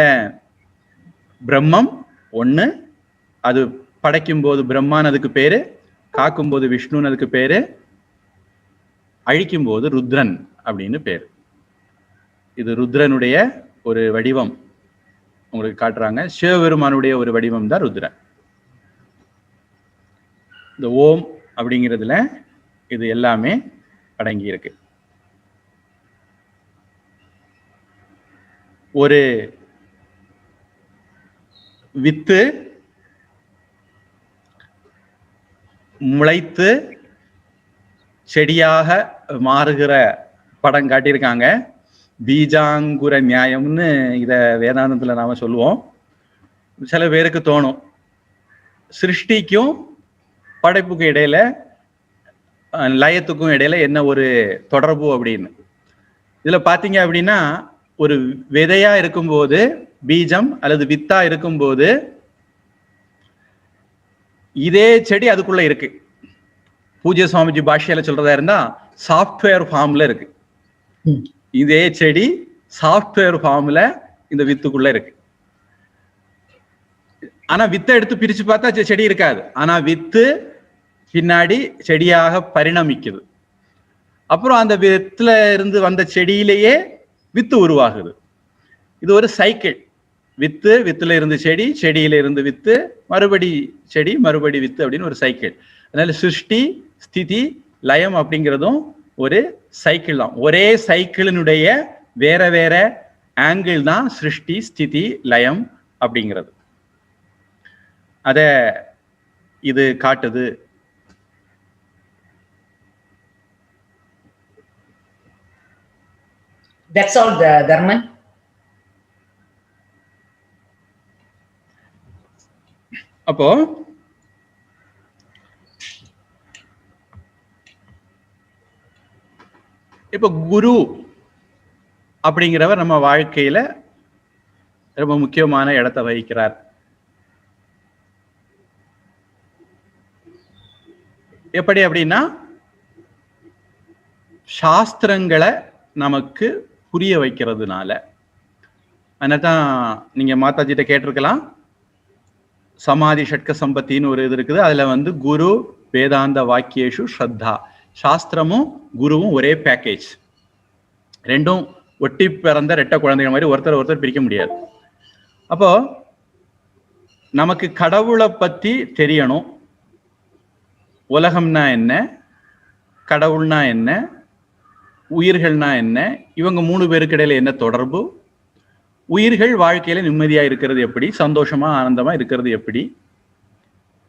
பிரம்மம் ஒண்ணு, அது படைக்கும் போது பிரம்மான் அதுக்கு பேரு, காக்கும் போது விஷ்ணுன்னு அதுக்கு பேரு, அழிக்கும் போது ருத்ரன் அப்படின்னு பேரு. இது ருத்ரனுடைய ஒரு வடிவம் உங்களுக்கு காட்டுறாங்க. சிவபெருமானுடைய ஒரு வடிவம் தான் ருத்ரன். இந்த ஓம் அப்படிங்கிறதுல இது எல்லாமே அடங்கி இருக்கு. ஒரு வித்து முளைத்து செடியாக மாறுகிற படம் காட்டியிருக்காங்க. பீஜாங்குர நியாயம்னு இத வேதாந்தத்துல நாம சொல்லுவோம். சில பேருக்கு தோணும் சிருஷ்டிக்கும் படைப்புக்கும் இடையில, லயத்துக்கும் இடையில என்ன ஒரு தொடர்பு அப்படின்னு. இதுல பாத்தீங்க அப்படின்னா ஒரு விதையா இருக்கும்போது, பீஜம் அல்லது வித்தா இருக்கும்போது இதே செடி அதுக்குள்ள இருக்கு. பூஜ்ய சுவாமிஜி பாஷ்யால சொல்றதா இருந்தா சாஃப்ட்வேர் ஃபார்ம்ல இருக்கு. இதே செடி சாஃப்ட்வேர் ஃபார்ம்ல இந்த வித்துக்குள்ள இருக்கு. ஆனா வித்தை எடுத்து பிரிச்சு பார்த்தா செடி இருக்காது. ஆனா வித்து பின்னாடி செடியாக பரிணமிக்குது. அப்புறம் அந்த வித்துல இருந்து வந்த செடியிலேயே வித்து உருவாகுது. இது ஒரு சைக்கிள். வித்து, வித்துல இருந்து செடி, செடியில இருந்து வித்து, மறுபடி செடி, மறுபடி வித்து அப்படின்னு ஒரு சைக்கிள். அதனால சிருஷ்டி, ஸ்திதி, லயம் அப்படிங்கிறதும் ஒரு சைக்கிள் தான். ஒரே சைக்கிளினுடைய வேற வேற ஆங்கிள் தான் சிருஷ்டி, ஸ்திதி, லயம் அப்படிங்கிறது. அத இது காட்டுது. That's all, Dharman. அப்போ இப்போ குரு அப்படிங்கிறவர் நம்ம வாழ்க்கையில ரொம்ப முக்கியமான இடத்தை வகிக்கிறார். எப்படி அப்படின்னா சாஸ்திரங்களை நமக்கு புரிய வைக்கிறதுனால. அதனால்தான் நீங்க மாதாஜிட்ட கேட்டிருக்கலாம், சமாதி ஷட்க சம்பத்தின்னு ஒரு இது இருக்குது. அதுல குரு வேதாந்த வாக்கியேஷு ஸ்ரத்தா, சாஸ்திரமும் குருவும் ஒரே பேக்கேஜ். ரெண்டும் ஒட்டி பிறந்த ரெட்டை குழந்தைகள் மாதிரி ஒருத்தர் பிரிக்க முடியாது. அப்போ நமக்கு கடவுளை பத்தி தெரியணும். உலகம்னா என்ன, கடவுள்னா என்ன, உயிர்கள்னா என்ன, இவங்க 3 பேருக்கு இடையில என்ன தொடர்பு, உயிர்கள் வாழ்க்கையில நிம்மதியா இருக்கிறது எப்படி, சந்தோஷமா ஆனந்தமா இருக்கிறது எப்படி,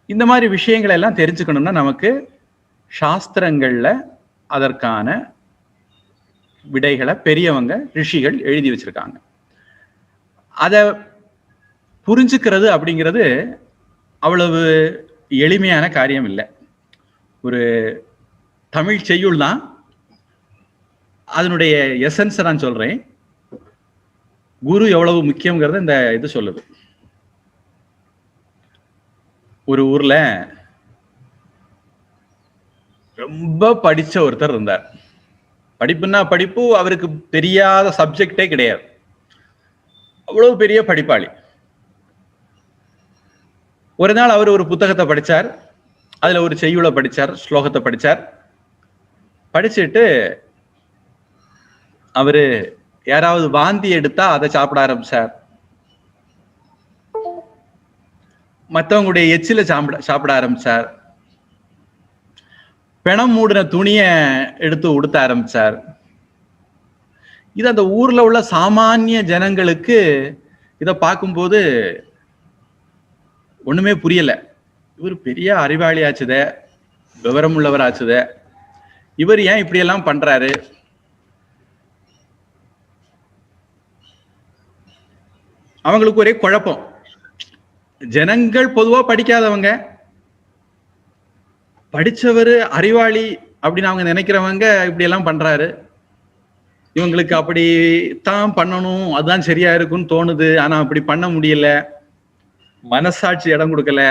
இந்த மாதிரி விஷயங்களை எல்லாம் தெரிஞ்சுக்கணும்னா நமக்கு சாஸ்திரங்கள்ல அதற்கான விடைகளை பெரியவங்க ரிஷிகள் எழுதி வச்சிருக்காங்க. அதை புரிஞ்சுக்கிறது அப்படிங்கிறது அவ்வளவு எளிமையான காரியம் இல்லை. ஒரு தமிழ் செய்யுள் தான், அதனுடைய எசன்ஸை நான் சொல்றேன். குரு எவ்வளவு முக்கியங்கிறத இந்த இது சொல்லுது. ஒரு ஊர்ல ரொம்ப படிச்ச ஒருத்தர் இருந்தார். படிப்புன்னா படிப்பு அவருக்கு தெரியாத சப்ஜெக்டே கிடையாது, அவ்வளவு பெரிய படிப்பாளி. ஒரு நாள் அவர் ஒரு புத்தகத்தை படிச்சார், அதுல ஒரு செய்யுளை படிச்சார், ஸ்லோகத்தை படிச்சார். படிச்சுட்டு அவரு யாராவது வாந்தி எடுத்தா அதை சாப்பிட ஆரம்பிச்சார், மற்றவங்களுடைய எச்சில சாப்பிட ஆரம்பிச்சார், பிணம் மூடின துணிய எடுத்து உடுத்த ஆரம்பிச்சார். இது அந்த ஊர்ல உள்ள சாமானிய ஜனங்களுக்கு இதை பார்க்கும்போது ஒண்ணுமே புரியல. இவர் பெரிய அறிவாளி ஆச்சுத, விவரம் உள்ளவர் ஆச்சுத, இவர் ஏன் இப்படி எல்லாம் பண்றாரு? அவங்களுக்கு ஒரே குழப்பம். ஜனங்கள் பொதுவா படிக்காதவங்க, படிச்சவர் அறிவாளி அப்படின்னு அவங்க நினைக்கிறவங்க இப்படி எல்லாம் பண்றாரு. இவங்களுக்கு அப்படித்தான் பண்ணணும், அதுதான் சரியா இருக்குன்னு தோணுது. ஆனா அப்படி பண்ண முடியல, மனசாட்சி இடம் கொடுக்கல,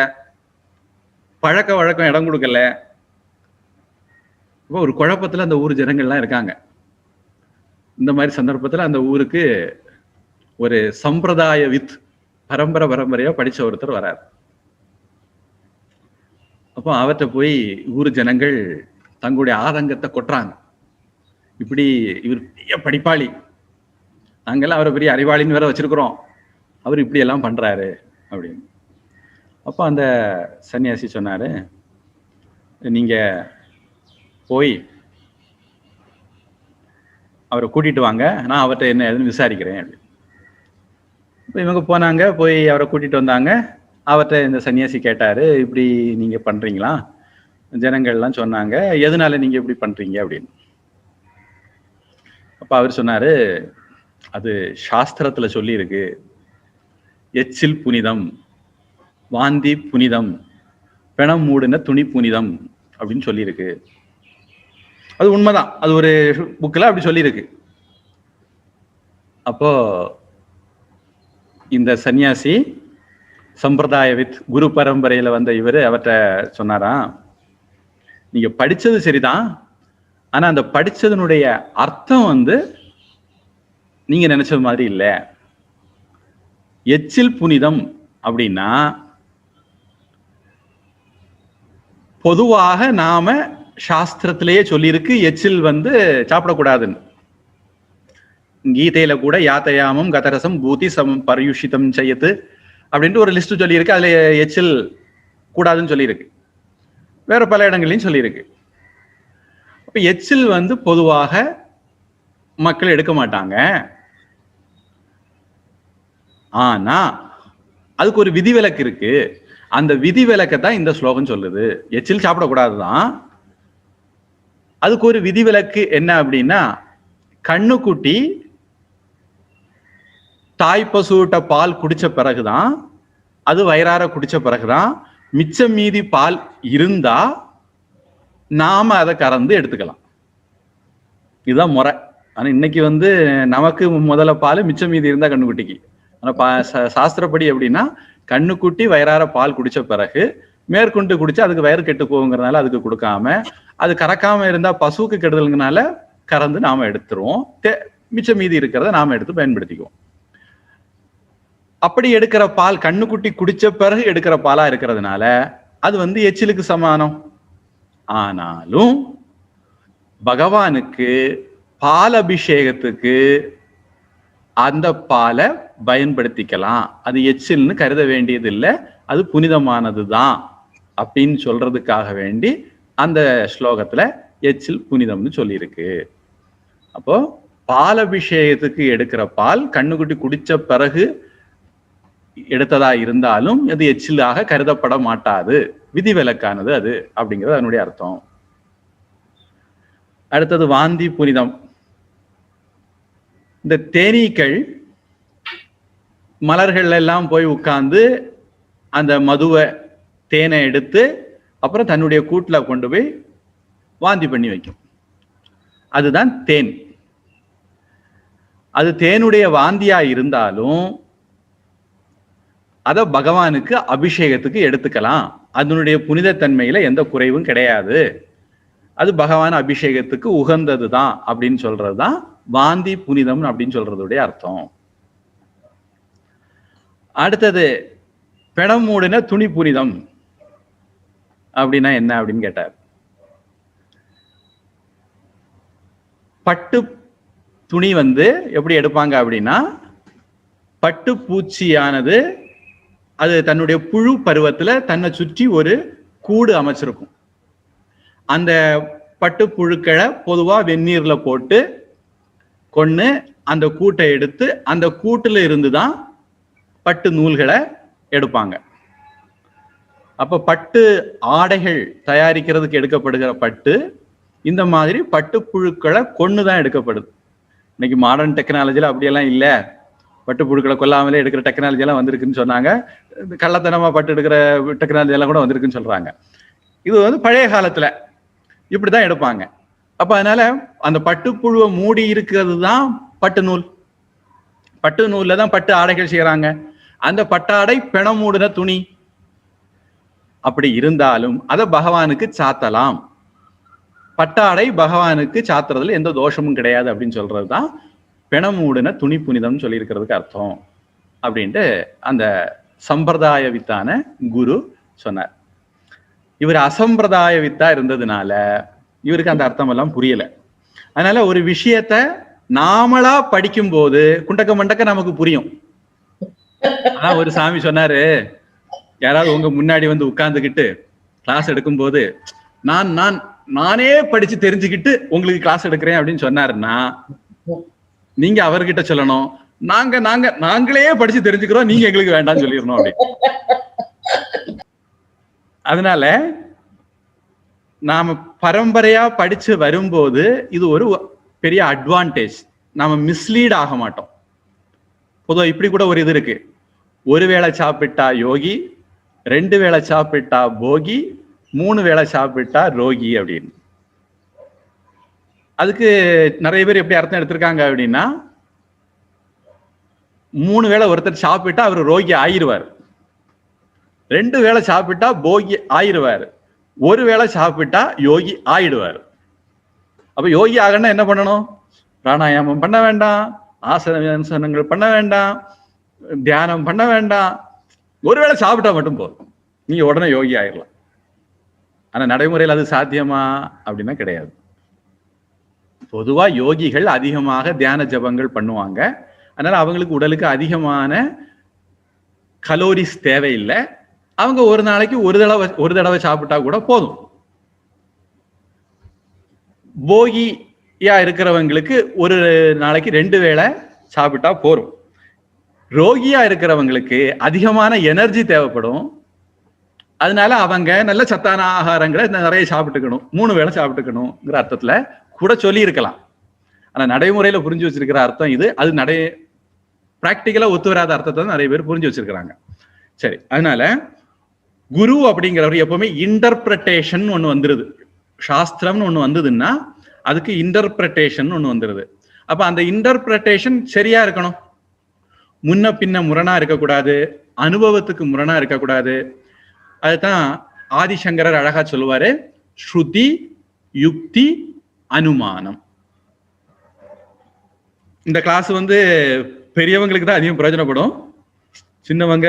பழக்க வழக்கம் இடம் கொடுக்கல. இப்போ ஒரு குழப்பத்துல அந்த ஊர் ஜனங்கள்லாம் இருக்காங்க. இந்த மாதிரி சந்தர்ப்பத்துல அந்த ஊருக்கு ஒரு சம்பிரதாய வித் பரம்பரையா படிச்ச ஒருத்தர் வரார். அப்போ அவர்கிட்ட போய் ஊர் ஜனங்கள் தங்களுடைய ஆதங்கத்தை கொட்டுறாங்க. இப்படி இவர் பெரிய படிப்பாளி, நாங்கெல்லாம் அவரை பெரிய அறிவாளின்னு வேற வச்சிருக்கிறோம், அவர் இப்படி எல்லாம் பண்றாரு அப்படின்னு. அப்போ அந்த சன்னியாசி சொன்னாரு, நீங்க போய் அவரை கூட்டிட்டு வாங்க, நான் அவர்கிட்ட என்ன ஏதுன்னு விசாரிக்கிறேன் அப்படின்னு. இப்போ இவங்க போனாங்க, போய் அவரை கூட்டிட்டு வந்தாங்க. அவர்கிட்ட இந்த சன்னியாசி கேட்டாரு, இப்படி நீங்க பண்றீங்களா? ஜனங்கள்லாம் சொன்னாங்க, எதனால நீங்க இப்படி பண்றீங்க அப்படின்னு. அப்ப அவர் சொன்னாரு, அது சாஸ்திரத்துல சொல்லி இருக்கு, எச்சில் புனிதம், வாந்தி புனிதம், பிணம் மூடின துணி புனிதம் அப்படின்னு சொல்லியிருக்கு. அது உண்மைதான், அது ஒரு புக்கில் அப்படி சொல்லியிருக்கு. அப்போ இந்த சன்னியாசி சம்பிரதாய வித் குரு பரம்பரையில வந்த இவர் அவர்கிட்ட சொன்னாராம், நீங்க படிச்சது சரிதான், ஆனா அந்த படிச்சதனுடைய அர்த்தம் நீங்க நினைச்சது மாதிரி இல்ல. எச்சில் புனிதம் அப்படின்னா பொதுவாக நாம சாஸ்திரத்திலேயே சொல்லியிருக்கு எச்சில் சாப்பிடக்கூடாதுன்னு. கீதையில கூட யாத்தயாமம் கதரசம் பூதி சமம் பரியுஷிதம் செய்யத்து அப்படின்ட்டு ஒரு லிஸ்ட் சொல்லியிருக்கு. அதுல எச்சில் கூடாதுன்னு சொல்லியிருக்கு, வேற பல இடங்களையும் சொல்லியிருக்கு. அப்ப எச்சில் பொதுவாக மக்கள் எடுக்க மாட்டாங்க, ஆனா அதுக்கு ஒரு விதிவிலக்கு இருக்கு. அந்த விதிவிலக்கை தான் இந்த ஸ்லோகம் சொல்லுது. எச்சில் சாப்பிடக்கூடாதுதான், அதுக்கு ஒரு விதிவிலக்கு என்ன அப்படின்னா, கண்ணுக்குட்டி தாய்ப்பசுட்ட பால் குடிச்ச பிறகுதான், அது வயிறார குடிச்ச பிறகுதான் மிச்சம் மீதி பால் இருந்தா நாம அதை கறந்து எடுத்துக்கலாம். இதுதான் முறை. ஆனா இன்னைக்கு நமக்கு முதல்ல பால், மிச்சம் மீதி இருந்தா கண்ணுக்குட்டிக்கு. ஆனா சாஸ்திரப்படி எப்படின்னா, கண்ணுக்குட்டி வயிறார பால் குடிச்ச பிறகு மேற்கொண்டு குடிச்சா அதுக்கு வயிறு கெட்டு போகுங்கிறதுனால அதுக்கு கொடுக்காம, அது கறக்காம இருந்தா பசுவுக்கு கெடுதலுங்கனால கறந்து நாம எடுத்துருவோம். மிச்சம் மீதி இருக்கிறத நாம எடுத்து பயன்படுத்திக்குவோம். அப்படி எடுக்கிற பால் கண்ணுக்குட்டி குடிச்ச பிறகு எடுக்கிற பாலா இருக்கிறதுனால அது எச்சிலுக்கு சமானம். ஆனாலும் பகவானுக்கு பால் அபிஷேகத்துக்கு அந்த பாலை பயன்படுத்திக்கலாம், அது எச்சில்னு கருத வேண்டியது இல்லை, அது புனிதமானது தான் அப்படின்னு சொல்றதுக்காக வேண்டி அந்த ஸ்லோகத்துல எச்சில் புனிதம்னு சொல்லியிருக்கு. அப்போ பால் அபிஷேகத்துக்கு எடுக்கிற பால் கண்ணுக்குட்டி குடிச்ச பிறகு எடுத்ததா இருந்தாலும் அது எச்சிலாக கருதப்பட மாட்டாது, விதிவிலக்கானது அது அப்படிங்கிறது அதனுடைய அர்த்தம். அடுத்தது வாந்தி புனிதம். இந்த தேனீக்கள் மலர்கள் எல்லாம் போய் உட்கார்ந்து அந்த மதுவை தேனை எடுத்து அப்புறம் தன்னுடைய கூட்டுல கொண்டு போய் வாந்தி பண்ணி வைக்கும். அதுதான் தேன். அது தேனுடைய வாந்தியா இருந்தாலும் அத பகவானுக்கு அபிஷேகத்துக்கு எடுத்துக்கலாம், அதனுடைய புனிதத்தன்மையில எந்த குறைவும் கிடையாது, அது பகவான் அபிஷேகத்துக்கு உகந்தது தான் அப்படின்னு சொல்றதுதான் வாந்தி புனிதம் அப்படின்னு சொல்றதுடைய அர்த்தம். அடுத்தது பிணம் மூடின துணி புனிதம் அப்படின்னா என்ன அப்படின்னு கேட்டார். பட்டு துணி எப்படி எடுப்பாங்க அப்படின்னா, பட்டு பூச்சியானது அது தன்னுடைய புழு பருவத்துல தன்னை சுற்றி ஒரு கூடு அமைச்சிருக்கும். அந்த பட்டு புழுக்களை பொதுவா வெந்நீர்ல போட்டு கொண்டு அந்த கூட்டை எடுத்து அந்த கூட்டுல இருந்துதான் பட்டு நூல்களை எடுப்பாங்க. அப்ப பட்டு ஆடைகள் தயாரிக்கிறதுக்கு எடுக்கப்படுகிற பட்டு இந்த மாதிரி பட்டு புழுக்களை கொண்டுதான் எடுக்கப்படுது. இன்னைக்கு மாடர்ன் டெக்னாலஜில அப்படியெல்லாம் இல்ல, பட்டு புழுக்களை கொல்லாமலே எடுக்கிற டெக்னாலஜி எல்லாம் வந்திருக்குன்னு சொன்னாங்க. கள்ளத்தனமா பட்டு எடுக்கிற டெக்னாலஜி எல்லாம் கூட வந்திருக்குன்னு சொல்றாங்க. இது பழைய காலத்துல இப்படிதான் எடுப்பாங்க. அப்ப அதனால அந்த பட்டுப்புழுவை மூடி இருக்கிறது தான் பட்டு நூல். பட்டு நூல்ல தான் பட்டு ஆடைகள் செய்யறாங்க. அந்த பட்டாடை பிணம் மூடின துணி. அப்படி இருந்தாலும் அதை பகவானுக்கு சாத்தலாம். பட்டாடை பகவானுக்கு சாத்துறதுல எந்த தோஷமும் கிடையாது அப்படின்னு சொல்றதுதான் பிணம் மூடின துணி புனிதம் சொல்லி இருக்கிறதுக்கு அர்த்தம் அப்படின்ட்டு அந்த சம்பிரதாய வித்தான குரு சொன்னார். இவர் அசம்பிரதாய வித்தா இருந்ததுனால இவருக்கு அந்த அர்த்தம் எல்லாம் புரியல. அதனால ஒரு விஷயத்த நாமளா படிக்கும் போது குண்டக்க மண்டக்க நமக்கு புரியும். ஆனா ஒரு சாமி சொன்னாரு, யாராவது உங்க முன்னாடி உட்கார்ந்துகிட்டு கிளாஸ் எடுக்கும் போது நானே படிச்சு தெரிஞ்சுக்கிட்டு உங்களுக்கு கிளாஸ் எடுக்கிறேன் அப்படின்னு சொன்னாருன்னா நீங்க அவர்கிட்ட சொல்லணும், நாங்களே படிச்சு தெரிஞ்சுக்கிறோம், நீங்க எங்களுக்கு வேண்டாம்னு சொல்லிடணும் அப்படி. அதனால நாம பரம்பரையா படிச்சு வரும்போது இது ஒரு பெரிய அட்வான்டேஜ். நாம மிஸ்லீட் ஆக மாட்டோம். பொதுவா இப்படி கூட ஒரு இது இருக்கு, ஒரு வேளை சாப்பிட்டா யோகி, 2 வேளை சாப்பிட்டா போகி, 3 வேளை சாப்பிட்டா ரோகி அப்படின்னு. அதுக்கு நிறைய பேர் எப்படி அர்த்தம் எடுத்திருக்காங்க அப்படின்னா, 3 வேளை ஒருத்தர் சாப்பிட்டா அவர் ரோகி ஆயிருவார், 2 வேளை சாப்பிட்டா போகி ஆயிருவார், 1 வேளை சாப்பிட்டா யோகி ஆயிடுவார். அப்ப யோகி ஆகணும்னா என்ன பண்ணணும்? பிராணாயாமம் பண்ண வேண்டாம், ஆசனங்கள் பண்ண வேண்டாம், தியானம் பண்ண வேண்டாம், 1 வேளை சாப்பிட்டா மட்டும் போதும், நீங்க உடனே யோகி ஆயிடலாம். ஆனா நடைமுறையில் அது சாத்தியமா அப்படின்னா கிடையாது. பொதுவா யோகிகள் அதிகமாக தியான ஜபங்கள் பண்ணுவாங்க. அதனால அவங்களுக்கு உடலுக்கு அதிகமான கலோரிஸ் தேவையில்லை. அவங்க ஒரு நாளைக்கு ஒரு தடவை சாப்பிட்டா கூட போதும். போகியா இருக்கிறவங்களுக்கு ஒரு நாளைக்கு 2 வேளை சாப்பிட்டா போரும். ரோகியா இருக்கிறவங்களுக்கு அதிகமான எனர்ஜி தேவைப்படும். அதனால அவங்க நல்ல சத்தான ஆகாரங்களை நிறைய சாப்பிட்டுக்கணும், 3 வேளை சாப்பிட்டுக்கணுங்கிற அர்த்தத்துல கூட சொல்லி இருக்கலாம். ஆனா நடைமுறையில புரிஞ்சு வச்சிருக்கிற அர்த்தம் இது. அது பிராக்டிக்கலா ஒத்து வராத அர்த்தத்தை நிறைய பேர் புரிஞ்சு வச்சிருக்கிறாங்க. சரி, அதனால குரு அப்படிங்கிறவர் எப்பவுமே இன்டர்பிரட்டேஷன் ஒண்ணு வந்துருது. சாஸ்திரம்னு ஒண்ணு வந்ததுன்னா அதுக்கு இன்டர்பிரட்டேஷன் ஒண்ணு வந்துருது. அப்ப அந்த இன்டர்பிரட்டேஷன் சரியா இருக்கணும், முன்ன பின்ன முரணா இருக்கக்கூடாது, அனுபவத்துக்கு முரணா இருக்கக்கூடாது. அதுதான் ஆதிசங்கரர் அழகா சொல்லுவாரு, ஸ்ருதி யுக்தி அனுமானம். இந்த கிளாஸ் பெரியவங்களுக்கு தான் அதிகம் பிரயோஜனப்படும், சின்னவங்க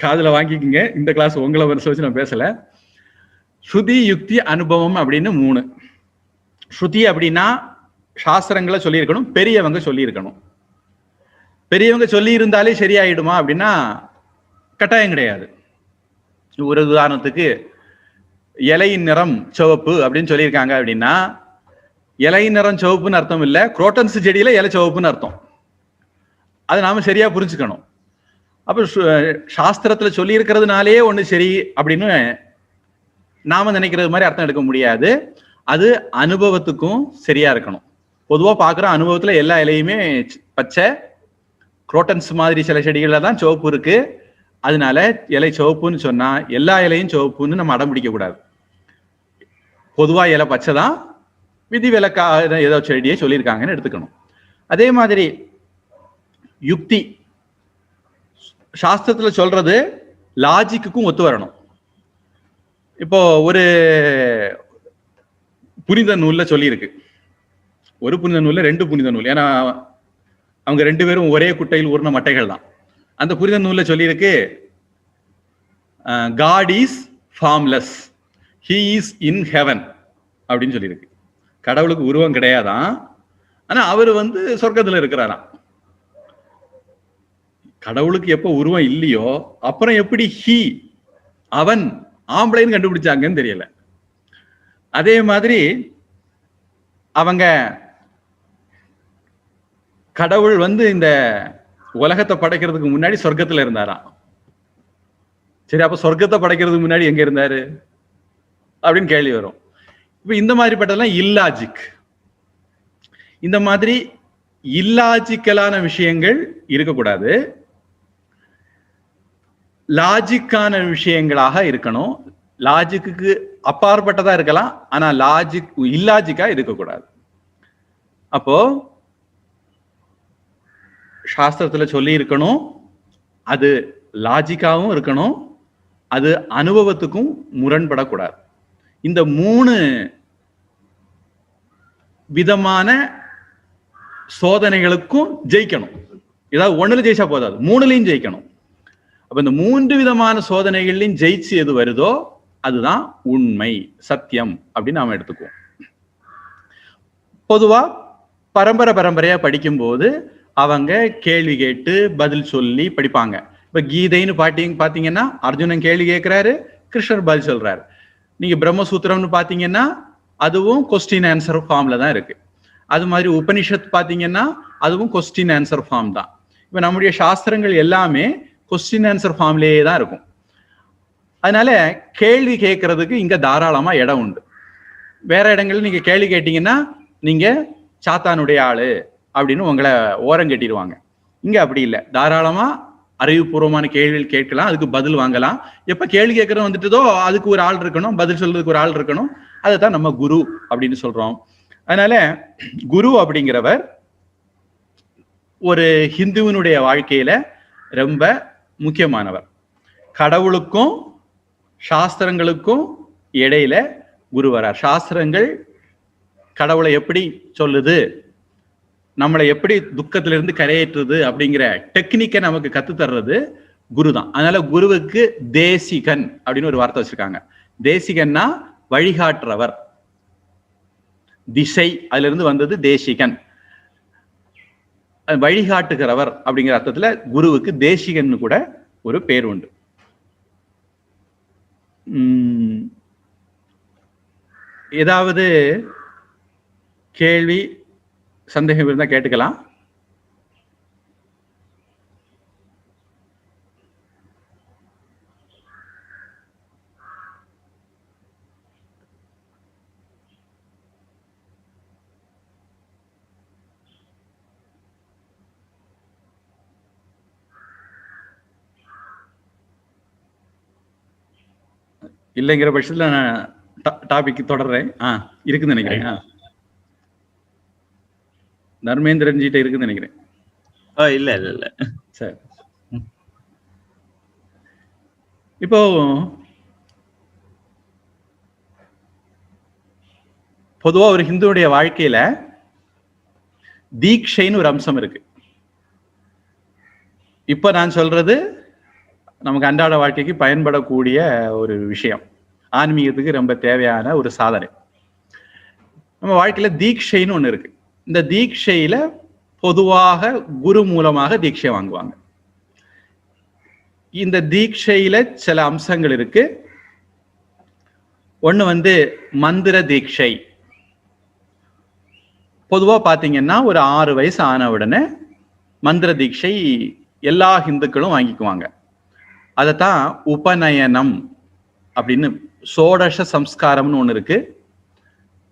காதுல வாங்கிக்கிங்க. இந்த கிளாஸ் உங்களை வருஷம் வச்சு நான் பேசல. ஸ்ருதி யுக்தி அனுபவம் அப்படின்னு 3. ஸ்ருதி அப்படின்னா சாஸ்திரங்களை சொல்லியிருக்கணும், பெரியவங்க சொல்லியிருக்கணும். பெரியவங்க சொல்லி இருந்தாலே சரியாயிடுமா அப்படின்னா கட்டாயம் கிடையாது. ஒரு உதாரணத்துக்கு இலையின் நிறம் சிவப்பு அப்படின்னு சொல்லியிருக்காங்க அப்படின்னா இலையின் நிறம் சிவப்புன்னு அர்த்தம் இல்லை, குரோட்டன்ஸ் செடியில இலை சிவப்புன்னு அர்த்தம். அதை நாம சரியா புரிஞ்சுக்கணும். அப்ப சாஸ்திரத்துல சொல்லி இருக்கிறதுனாலே ஒண்ணு சரி அப்படின்னு நாம நினைக்கிறது மாதிரி அர்த்தம் எடுக்க முடியாது. அது அனுபவத்துக்கும் சரியா இருக்கணும். பொதுவா பாக்குற அனுபவத்துல எல்லா இலையுமே பச்சை, குரோட்டன்ஸ் மாதிரி சில செடிகள்ல தான் சிவப்பு இருக்கு. அதனால இலை சிவப்புன்னு சொன்னா எல்லா இலையும் சிவப்புன்னு நம்ம அடம் பிடிக்க கூடாது. பொதுவா இலை பச்சை தான், விதி விலக்கா ஏதோ செடியை சொல்லியிருக்காங்கன்னு எடுத்துக்கணும். அதே மாதிரி யுக்தி சாஸ்திரத்துல சொல்றது லாஜிக்குக்கும் ஒத்து வரணும். இப்போ ஒரு புனித நூல்ல சொல்லியிருக்கு, ஒரு புனித நூல்ல 2 புனித நூல், ஏன்னா அவங்க 2 பேரும் ஒரே குட்டையில் ஊர்ன மட்டைகள் தான். அந்த புனித நூல்ல சொல்லியிருக்கு, God is formless, he is in heaven அப்படின்னு சொல்லியிருக்கு. கடவுளுக்கு உருவம் கிடையாதான், ஆனா அவர் சொர்க்கத்துல இருக்கிறாராம். கடவுளுக்கு எப்ப உருவம் இல்லையோ அப்புறம் எப்படி அவன் ஆம்பளைன்னு கண்டுபிடிச்சாங்கன்னு தெரியல. அதே மாதிரி அவங்க கடவுள் இந்த உலகத்தை படைக்கிறதுக்கு முன்னாடி சொர்க்கத்துல இருந்தாராம். சரி, அப்ப சொர்க்கத்தை படைக்கிறதுக்கு முன்னாடி எங்க இருந்தாரு அப்படின்னு கேள்வி வரும். இப்ப இந்த மாதிரிப்பட்டதெல்லாம் இல்லாஜிக். இந்த மாதிரி இல்லாஜிக்கலான விஷயங்கள் இருக்கக்கூடாது, லாஜிக்கான விஷயங்களாக இருக்கணும். லாஜிக்கு அப்பாற்பட்டதா இருக்கலாம், ஆனா லாஜிக் இல்லாஜிக்கா இருக்கக்கூடாது. அப்போ சாஸ்திரத்துல சொல்லி இருக்கணும், அது லாஜிக்காவும் இருக்கணும், அது அனுபவத்துக்கும் முரண்படக்கூடாது. இந்த 3 விதமான சோதனைகளுக்கும் ஜெயிக்கணும். ஏதாவது ஒண்ணுல ஜெயிச்சா போதாது, 3லயும் ஜெயிக்கணும். அப்ப இந்த 3 விதமான சோதனைகள்லையும் ஜெயிச்சு எது வருதோ அதுதான் உண்மை, சத்தியம் அப்படின்னு நாம எடுத்துக்குவோம். பொதுவா பரம்பரையா படிக்கும்போது அவங்க கேள்வி கேட்டு பதில் சொல்லி படிப்பாங்க. இப்ப கீதைன்னு பாத்தீங்கன்னா அர்ஜுனன் கேள்வி கேட்கிறாரு, கிருஷ்ணர் பதில் சொல்றாரு. நீங்க பிரம்மசூத்திரம்னு பாத்தீங்கன்னா அதுவும் கொஸ்டின் ஆன்சர் ஃபார்ம்ல தான் இருக்கு. அது மாதிரி உபனிஷத் பாத்தீங்கன்னா அதுவும் கொஸ்டின் ஆன்சர் ஃபார்ம் தான். இப்ப நம்முடைய சாஸ்திரங்கள் எல்லாமே கொஸ்டின் ஆன்சர் ஃபார்ம்லேயே தான் இருக்கும். அதனால கேள்வி கேட்கறதுக்கு இங்க தாராளமா இடம் உண்டு. வேற இடங்கள்ல நீங்க கேள்வி கேட்டீங்கன்னா நீங்க சாத்தானுடைய ஆளு அப்படின்னு உங்களை ஓரம் கட்டிடுவாங்க. இங்க அப்படி இல்லை, தாராளமா அறிவுபூர்வமான கேள்விகள் கேட்கலாம், அதுக்கு பதில் வாங்கலாம். எப்ப கேள்வி கேட்கறது வந்துட்டதோ அதுக்கு ஒரு ஆள் இருக்கணும், பதில் சொல்றதுக்கு ஒரு ஆள் இருக்கணும். அதுதான் நம்ம குரு அப்படின்னு சொல்றோம். அதனால குரு அப்படிங்கிறவர் ஒரு ஹிந்துவினுடைய வாழ்க்கையில ரொம்ப முக்கியமானவர். கடவுளுக்கும் சாஸ்திரங்களுக்கும் இடையில குரு வரார். சாஸ்திரங்கள் கடவுளை எப்படி சொல்லுது, நம்மளை எப்படி துக்கத்திலிருந்து கரையேற்றுது அப்படிங்கிற டெக்னிக்கை நமக்கு கத்து தர்றது குரு தான். அதனால குருவுக்கு தேசிகன் அப்படின்னு ஒரு வார்த்தை வச்சிருக்காங்க. தேசிகன்னா வழிகாட்டுறவர், திசை, அதுல இருந்து வந்தது தேசிகன், வழிகாட்டுகிறவர் அப்படிங்கிற அர்த்தத்துல குருவுக்கு தேசிகன் கூட ஒரு பேர் உண்டு. ஏதாவது கேள்வி சந்தேகம் இருந்தா கேட்டுக்கலாம். இல்லைங்கிற பட்சத்துல நான் டாபிக் தொடர்றேன். இருக்குன்னு நினைக்கிறேன். தர்மேந்திரன் ஜிட்ட இருக்குன்னு நினைக்கிறேன். இல்ல இல்ல இல்ல சரி. இப்போ பொதுவா ஒரு ஹிந்துவுடைய வாழ்க்கையில தீட்சைன்னு ஒரு அம்சம் இருக்கு. இப்ப நான் சொல்றது நமக்கு அன்றாட வாழ்க்கைக்கு பயன்படக்கூடிய ஒரு விஷயம், ஆன்மீகத்துக்கு ரொம்ப தேவையான ஒரு சாதனை. நம்ம வாழ்க்கையில தீட்சைன்னு ஒண்ணு இருக்கு. இந்த தீட்சையில பொதுவாக குரு மூலமாக தீட்சை வாங்குவாங்க. இந்த தீட்சையில சில அம்சங்கள் இருக்கு. ஒண்ணு மந்திர தீட்சை. பொதுவா பாத்தீங்கன்னா ஒரு 6 வயசு ஆன உடனே மந்திர தீட்சை எல்லா ஹிந்துக்களும் வாங்கிக்குவாங்க. அதத்தான் உபநயனம் அப்படின்னு, சோடச சம்ஸ்காரம்னு ஒண்ணு இருக்கு.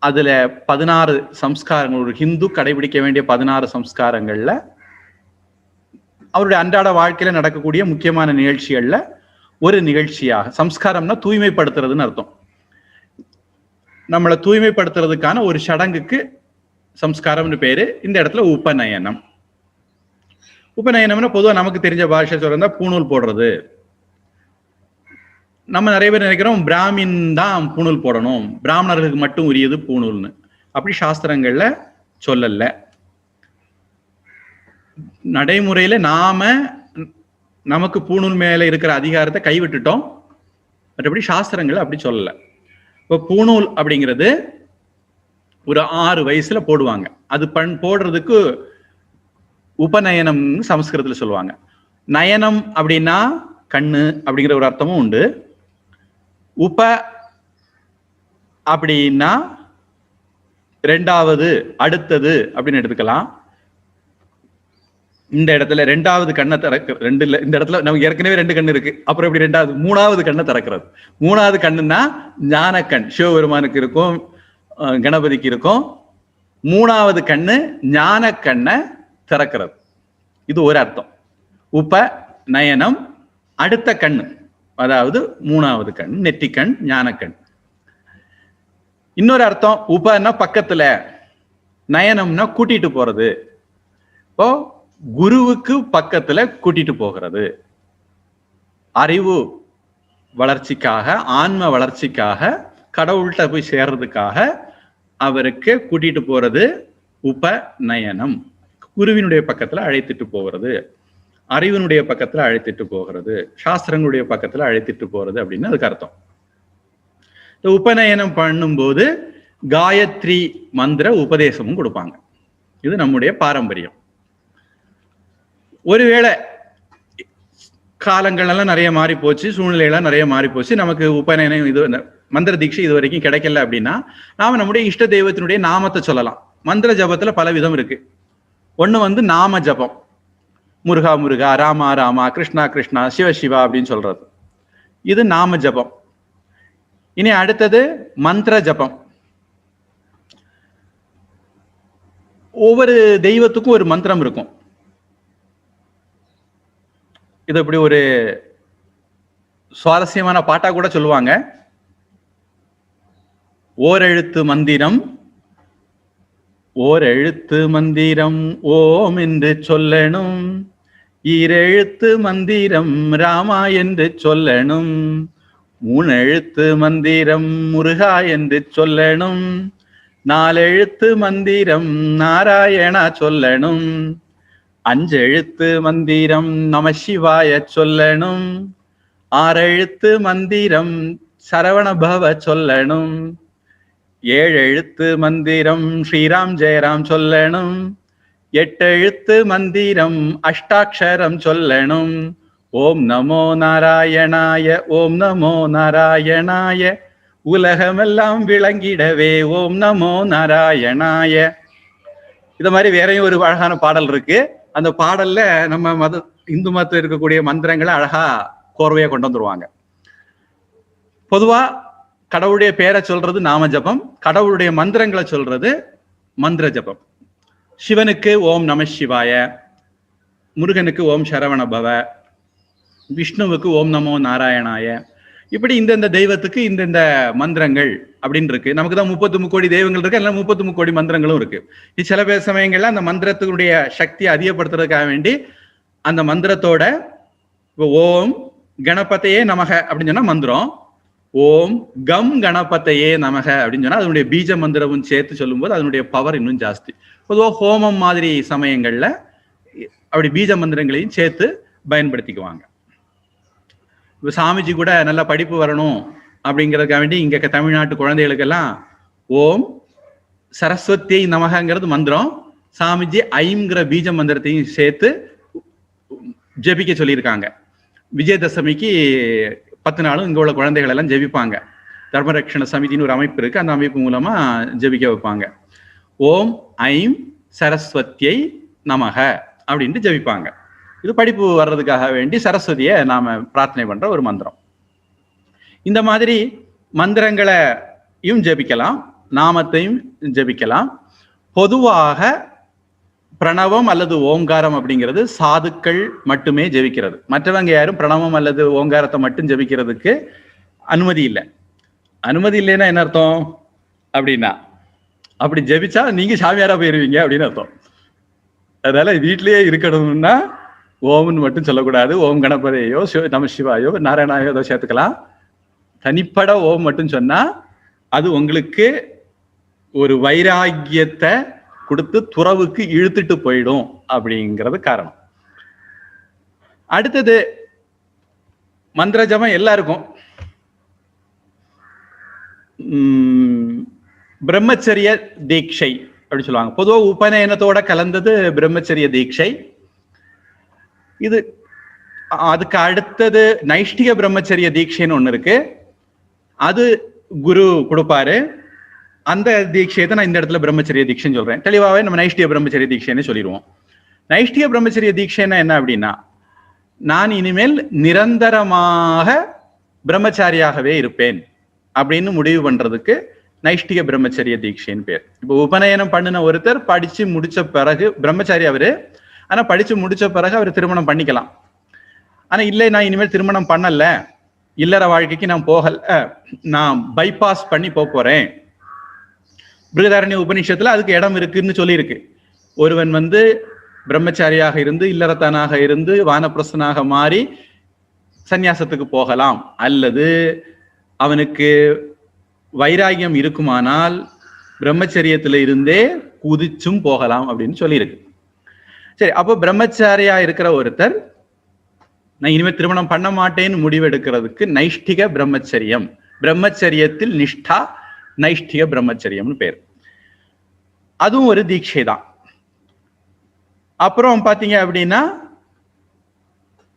அதுல 16 சம்ஸ்காரங்கள், ஒரு ஹிந்து கடைபிடிக்க வேண்டிய 16 சம்ஸ்காரங்கள்ல அவருடைய அன்றாட வாழ்க்கையில நடக்கக்கூடிய முக்கியமான நிகழ்ச்சிகள்ல ஒரு நிகழ்ச்சியாக, சம்ஸ்காரம்னா தூய்மைப்படுத்துறதுன்னு அர்த்தம். நம்மளை தூய்மைப்படுத்துறதுக்கான ஒரு சடங்குக்கு சம்ஸ்காரம்னு பேரு. இந்த இடத்துல உபநயனம். உபநயனம்னா பொதுவா நமக்கு தெரிஞ்ச பாஷை சொல்றதா பூணூல் போடுறது. நம்ம நிறைய பேர் நினைக்கிறோம் பிராமின் தான் பூணூல் போடணும், பிராமணர்களுக்கு மட்டும் உரியது பூணூல்னு. அப்படி சாஸ்திரங்கள்ல சொல்லல. நடைமுறையில நமக்கு பூணூல் மேல இருக்கிற அதிகாரத்தை கைவிட்டுட்டோம். மற்றபடி சாஸ்திரங்கள் அப்படி சொல்லல. இப்போ பூணூல் அப்படிங்கிறது ஒரு 6 வயசுல போடுவாங்க. அது போடுறதுக்கு உபநயனம் சமஸ்கிருதத்துல சொல்லுவாங்க. நயனம் அப்படின்னா கண்ணு அப்படிங்கிற ஒரு அர்த்தமும் உண்டு. உப அப்படின்னா ரெண்டாவது, அடுத்தது அப்படின்னு எடுத்துக்கலாம். இந்த இடத்துல ரெண்டாவது கண்ணை இந்த இடத்துல நமக்கு ஏற்கனவே 2 கண்ணு இருக்கு, அப்புறம் எப்படி ரெண்டாவது 3வது கண்ணை திறக்கிறது. 3வது கண்ணுன்னா ஞான கண், சிவபெருமானுக்கு இருக்கும், கணபதிக்கு இருக்கும். 3வது கண்ணு ஞான கண்ணை திறக்கிறது. இது ஒரு அர்த்தம். உப நயனம், அடுத்த கண்ணு, அதாவது 3வது கண், நெற்றிக்கண், ஞானக்கண். இன்னொரு அர்த்தம், உபன்னா பக்கத்துல, நயனம்னா கூட்டிட்டு போறது. இப்போ குருவுக்கு பக்கத்துல கூட்டிட்டு போகிறது. அறிவு வளர்ச்சிக்காக, ஆன்ம வளர்ச்சிக்காக, கடவுள்கிட்ட போய் சேர்றதுக்காக அவருக்கு கூட்டிட்டு போறது உபநயனம். குருவினுடைய பக்கத்துல அழைத்துட்டு போகிறது, அறிவினுடைய பக்கத்துல அழைத்துட்டு போகிறது, சாஸ்திரங்களுடைய பக்கத்துல அழைத்துட்டு போறது அப்படின்னு அதுக்கு அர்த்தம். இந்த உபநயனம் பண்ணும்போது காயத்ரி மந்திர உபதேசமும் கொடுப்பாங்க. இது நம்முடைய பாரம்பரியம். ஒருவேளை காலங்கள் எல்லாம் நிறைய மாறி போச்சு, சூழ்நிலையெல்லாம் நிறைய மாறி போச்சு, நமக்கு உபநயனம் இது மந்திர தீட்சை இது வரைக்கும் கிடைக்கல அப்படின்னா நாம நம்முடைய இஷ்ட தெய்வத்தினுடைய நாமத்தை சொல்லலாம். மந்திர ஜபத்துல பல விதம் இருக்கு. ஒண்ணு நாம ஜபம், முருகா முருகா, ராமா ராமா, கிருஷ்ணா கிருஷ்ணா, சிவ சிவா அப்படின்னு சொல்றது. இது நாம ஜபம். இனி அடுத்தது மந்திர ஜபம். ஒவ்வொரு தெய்வத்துக்கும் ஒரு மந்திரம் இருக்கும். இது இப்படி ஒரு சுவாரஸ்யமான பாட்டா கூட சொல்லுவாங்க. ஓரெழுத்து மந்திரம், ஓரெழுத்து மந்திரம் ஓம் என்று சொல்லணும், ஈரெழுத்து மந்திரம் ராமா என்று சொல்லணும், 3 எழுத்து மந்திரம் முருகா என்று சொல்லணும், 4 எழுத்து மந்திரம் நாராயணா சொல்லணும், 5 எழுத்து மந்திரம் நம சிவாய சொல்லணும், 6 எழுத்து மந்திரம் சரவண பவ சொல்லணும், 7 எழுத்து மந்திரம் ஸ்ரீராம் ஜெயராம் சொல்லணும், 8 எழுத்து மந்திரம் அஷ்டாட்சரம் சொல்லணும். ஓம் நமோ நாராயணாய, ஓம் நமோ நாராயணாய, உலகமெல்லாம் விளங்கிடவே ஓம் நமோ நாராயணாய. இது மாதிரி வேறையும் ஒரு அழகான பாடல் இருக்கு. அந்த பாடல்ல நம்ம இந்து மதத்தில் இருக்கக்கூடிய மந்திரங்களை அழகா கோர்வையா கொண்டு வந்துருவாங்க. பொதுவா கடவுளுடைய பேரை சொல்றது நாம ஜபம், கடவுளுடைய மந்திரங்களை சொல்றது மந்திர ஜபம். சிவனுக்கு ஓம் நம சிவாய, முருகனுக்கு ஓம் சரவண பவ, விஷ்ணுவுக்கு ஓம் நமோ நாராயணாய. இப்படி இந்த தெய்வத்துக்கு இந்த மந்திரங்கள் அப்படின்னு இருக்கு. நமக்கு தான் 33 கோடி தெய்வங்கள் இருக்கு, எல்லாம் 33 கோடி மந்திரங்களும் இருக்கு. சில பேர் சமயங்கள்ல அந்த மந்திரத்தினுடைய சக்தியை அதிகப்படுத்துறதுக்காக வேண்டி அந்த மந்திரத்தோட ஓம் கணபதையே நமக அப்படின்னு சொன்னா மந்திரம், ஓம் கம் கணபதையே நமக அப்படின்னு சொன்னா அதனுடைய பீஜ மந்திரமும் சேர்த்து சொல்லும்போது அதனுடைய பவர் இன்னும் ஜாஸ்தி. பொதுவாக ஹோமம் மாதிரி சமயங்கள்ல அப்படி பீஜ மந்திரங்களையும் சேர்த்து பயன்படுத்திக்குவாங்க. இப்போ சாமிஜி கூட நல்ல படிப்பு வரணும் அப்படிங்கிறதுக்காக வேண்டி இங்க தமிழ்நாட்டு குழந்தைகளுக்கெல்லாம் ஓம் சரஸ்வதியை நமகங்கிறது மந்திரம். சாமிஜி ஐம்ங்கிற பீஜ மந்திரத்தையும் சேர்த்து ஜெபிக்க சொல்லியிருக்காங்க. விஜயதசமிக்கு 10 நாளும் இங்க உள்ள குழந்தைகள் எல்லாம் ஜெபிப்பாங்க. தர்மரக்ஷண சமிதின்னு ஒரு அமைப்பு இருக்கு. அந்த அமைப்பு மூலமா ஜெபிக்க வைப்பாங்க. ஓம் ஐம் சரஸ்வதியை நமக அப்படின்ட்டு ஜெபிப்பாங்க. இது படிப்பு வர்றதுக்காக வேண்டி சரஸ்வதியை நாம பிரார்த்தனை பண்ற ஒரு மந்திரம். இந்த மாதிரி மந்திரங்களையும் ஜெபிக்கலாம், நாமத்தையும் ஜெபிக்கலாம். பொதுவாக பிரணவம் அல்லது ஓங்காரம் அப்படிங்கிறது சாதுக்கள் மட்டுமே ஜெபிக்கிறது. மற்றவங்க யாரும் பிரணவம் அல்லது ஓங்காரத்தை மட்டும் ஜெபிக்கிறதுக்கு அனுமதி இல்லை. அனுமதி இல்லைன்னா என்ன அர்த்தம் அப்படின்னா, அப்படி ஜெபிச்சா நீங்க சாமியாரா போயிருவீங்க அப்படின்னு அர்த்தம். அதனால வீட்லயே இருக்கணும்னா ஓம்னு மட்டும் சொல்லக்கூடாது. ஓம் கணபதியோ நம சிவாயோ நாராயணாயோ ஏதோ சேர்த்துக்கலாம். தனிப்பட ஓம் மட்டும் சொன்னா அது உங்களுக்கு ஒரு வைராகியத்தை கொடுத்து துறவுக்கு இழுத்துட்டு போயிடும் அப்படிங்கிறது காரணம். அடுத்தது மந்திர ஜபம் எல்லாருக்கும். பிரம்மச்சரிய தீட்சை அப்படின்னு சொல்லுவாங்க. பொதுவாக உபநயனத்தோட கலந்தது பிரம்மச்சரிய தீட்சை. இது அதுக்கு அடுத்தது நைஷ்டிக பிரம்மச்சரிய தீட்சைன்னு ஒண்ணு இருக்கு. அது குரு கொடுப்பாரு. அந்த தீட்சையை தான் நான் இந்த இடத்துல பிரம்மச்சரிய தீட்சைன்னு சொல்றேன். தெளிவாகவே நம்ம நைஷ்டிக பிரம்மச்சரிய தீட்சைன்னு சொல்லிடுவோம். நைஷ்டிக பிரம்மச்சரிய தீட்சைன்னா என்ன அப்படின்னா, நான் இனிமேல் நிரந்தரமாக பிரம்மச்சாரியாகவே இருப்பேன் அப்படின்னு முடிவு பண்றதுக்கு நைஷ்டிக பிரம்மச்சரிய தீட்சைன்னு பேர். இப்போ உபநயனம் பண்ணின ஒருத்தர் படிச்சு முடிச்ச பிறகு பிரம்மச்சாரி அவரு, ஆனா படிச்சு முடிச்ச பிறகு அவர் திருமணம் பண்ணிக்கலாம். ஆனா இல்லை, நான் இனிமேல் திருமணம் பண்ணல, இல்லற வாழ்க்கைக்கு நான் போகல, நான் பைபாஸ் பண்ணி போறேன். பிருகதாரண்ய உபநிஷத்துல அதுக்கு இடம் இருக்குன்னு சொல்லியிருக்கு. ஒருவன் பிரம்மச்சாரியாக இருந்து இல்லறத்தானாக இருந்து வானப்பிரசனாக மாறி சந்நியாசத்துக்கு போகலாம், அல்லது அவனுக்கு வைராகியம் இருக்குமானால் பிரம்மச்சரியத்துல இருந்தே குதிச்சும் போகலாம் அப்படின்னு சொல்லியிருக்கு. சரி, அப்போ பிரம்மச்சாரியா இருக்கிற ஒருத்தர் நான் இனிமேல் திருமணம் பண்ண மாட்டேன்னு முடிவெடுக்கிறதுக்கு நைஷ்டிக பிரம்மச்சரியம், பிரம்மச்சரியத்தில் நிஷ்டா நைஷ்டிக பிரம்மச்சரியம்னு பேர். அதுவும் ஒரு தீட்சை தான். அப்புறம் பாத்தீங்க அப்படின்னா,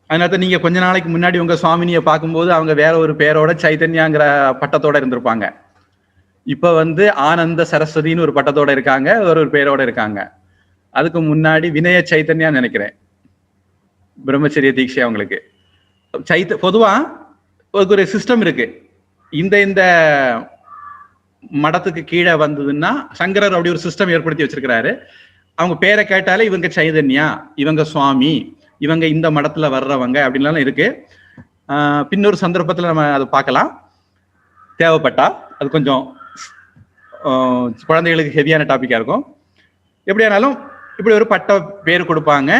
அதனால நீங்க கொஞ்ச நாளைக்கு முன்னாடி உங்க சுவாமினியை பார்க்கும்போது அவங்க வேற ஒரு பேரோட சைதன்யாங்கிற பட்டத்தோட இருந்திருப்பாங்க. இப்ப ஆனந்த சரஸ்வதினு ஒரு பட்டத்தோட இருக்காங்க, ஒரு பேரோட இருக்காங்க. அதுக்கு முன்னாடி வினய சைத்தன்யா நினைக்கிறேன் பிரம்மச்சரிய தீட்சை அவங்களுக்கு. பொதுவா ஒரு சிஸ்டம் இருக்கு. இந்த மடத்துக்கு கீழே வந்ததுன்னா சங்கரர் அப்படி ஒரு சிஸ்டம் ஏற்படுத்தி வச்சிருக்கிறாரு. அவங்க பேரை கேட்டாலே இவங்க சைதன்யா, இவங்க சுவாமி, இவங்க இந்த மடத்துல வர்றவங்க அப்படின்லாம் இருக்கு. பின்னொரு சந்தர்ப்பத்துல நம்ம அதை பார்க்கலாம் தேவைப்பட்டா. அது கொஞ்சம் குழந்தைகளுக்கு ஹெவியான டாபிக்கா இருக்கும். எப்படியானாலும் இப்படி ஒரு பட்ட பேர் கொடுப்பாங்க.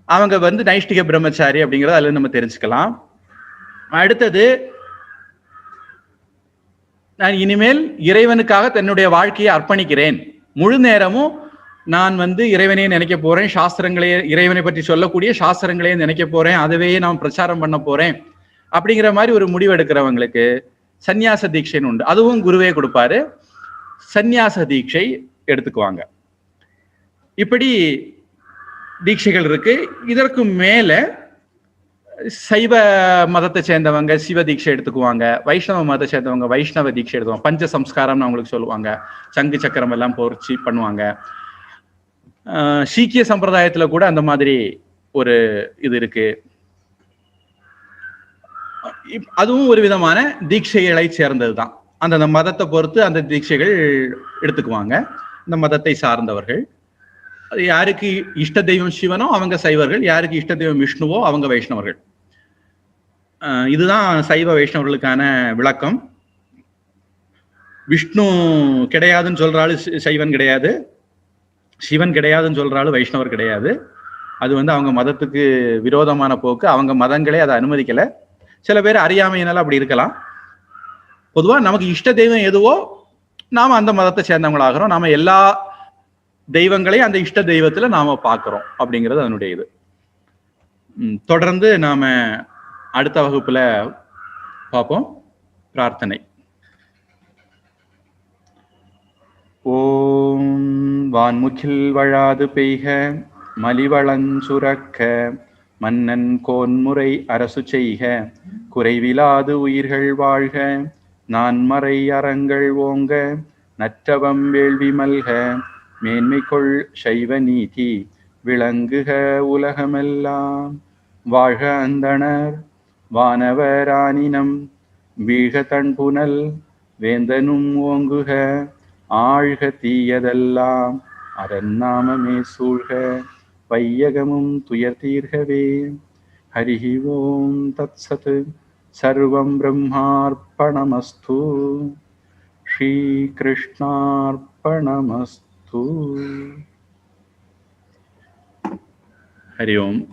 அவங்க நைஷ்டிக பிரம்மச்சாரி அப்படிங்கறத அதுல நம்ம தெரிஞ்சுக்கலாம். அடுத்தது, நான் இனிமேல் இறைவனுக்காக தன்னுடைய வாழ்க்கையை அர்ப்பணிக்கிறேன், முழு நேரமும் நான் இறைவனையே நினைக்க போறேன், சாஸ்திரங்களையே, இறைவனை பற்றி சொல்லக்கூடிய சாஸ்திரங்களையே நினைக்க போறேன், அதுவே நான் பிரச்சாரம் பண்ண போறேன் அப்படிங்கிற மாதிரி ஒரு முடிவு எடுக்கிறவங்களுக்கு சந்நியாச தீட்சைன்னு உண்டு. அதுவும் குருவே கொடுப்பாரு. சந்நியாச தீட்சை எடுத்துக்குவாங்க. இப்படி தீட்சைகள் இருக்கு. இதற்கு மேல சைவ மதத்தை சேர்ந்தவங்க சிவ தீட்சை எடுத்துக்குவாங்க. வைஷ்ணவ மதத்தை சேர்ந்தவங்க வைஷ்ணவ தீட்சை எடுத்துவாங்க. பஞ்ச சம்ஸ்காரம்னு அவங்களுக்கு சொல்லுவாங்க. சங்கு சக்கரம் எல்லாம் பொறிச்சு பண்ணுவாங்க. சீக்கிய சம்பிரதாயத்துல கூட அந்த மாதிரி ஒரு இது இருக்கு. அதுவும் ஒரு விதமான தீட்சைகளை சேர்ந்ததுதான். அந்தந்த மதத்தை பொறுத்து அந்த தீட்சைகள் எடுத்துக்குவாங்க. இந்த மதத்தை சார்ந்தவர்கள். அது யாருக்கு இஷ்ட தெய்வம் சிவனோ அவங்க சைவர்கள், யாருக்கு இஷ்ட தெய்வம் விஷ்ணுவோ அவங்க வைஷ்ணவர்கள். இதுதான் சைவ வைஷ்ணவர்களுக்கான விளக்கம். விஷ்ணு கிடையாதுன்னு சொல்றாலும் சைவன் கிடையாது, சிவன் கிடையாதுன்னு சொல்றாலும் வைஷ்ணவர் கிடையாது. அது அவங்க மதத்துக்கு விரோதமான போக்கு. அவங்க மதங்களே அதை அனுமதிக்கல. சில பேர் அறியாமையினால அப்படி இருக்கலாம். பொதுவா நமக்கு இஷ்ட தெய்வம் எதுவோ நாம அந்த மதத்தை சேர்ந்தவங்களாகிறோம். நாம எல்லா தெய்வங்களையும் அந்த இஷ்ட தெய்வத்துல நாம பார்க்கிறோம் அப்படிங்கிறது அதனுடைய இது. தொடர்ந்து நாம அடுத்த வகுப்புல பார்ப்போம். பிரார்த்தனை. ஓம் வான்முகில் வழாது பெய்க மலிவளஞ்சுரக்க மன்னன் கோன்முறை அரசு செய்க குறைவிலாது உயிர்கள் வாழ்க நான்மறை அறங்கள் ஓங்க நற்றவம் வேள்வி மல்க மேன்மைகொள் சைவ நீதி விளங்குக உலகமெல்லாம் வாழ்க அந்தணர் வானவரானினம் வீழ்க தன்புனல் வேந்தனும் ஓங்குக ஆழ்க தீயதெல்லாம் அரண்நாமமே சூழ்க வையகமும் துயர் தீர்கவே. ஹரிஹி ஓம் தத்சத் சர்வம் பிரம்மார்ப்பணமஸ்து ஸ்ரீ கிருஷ்ணார்ப்பணமஸ்து. ஹரி ஓம்.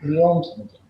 Hri Om.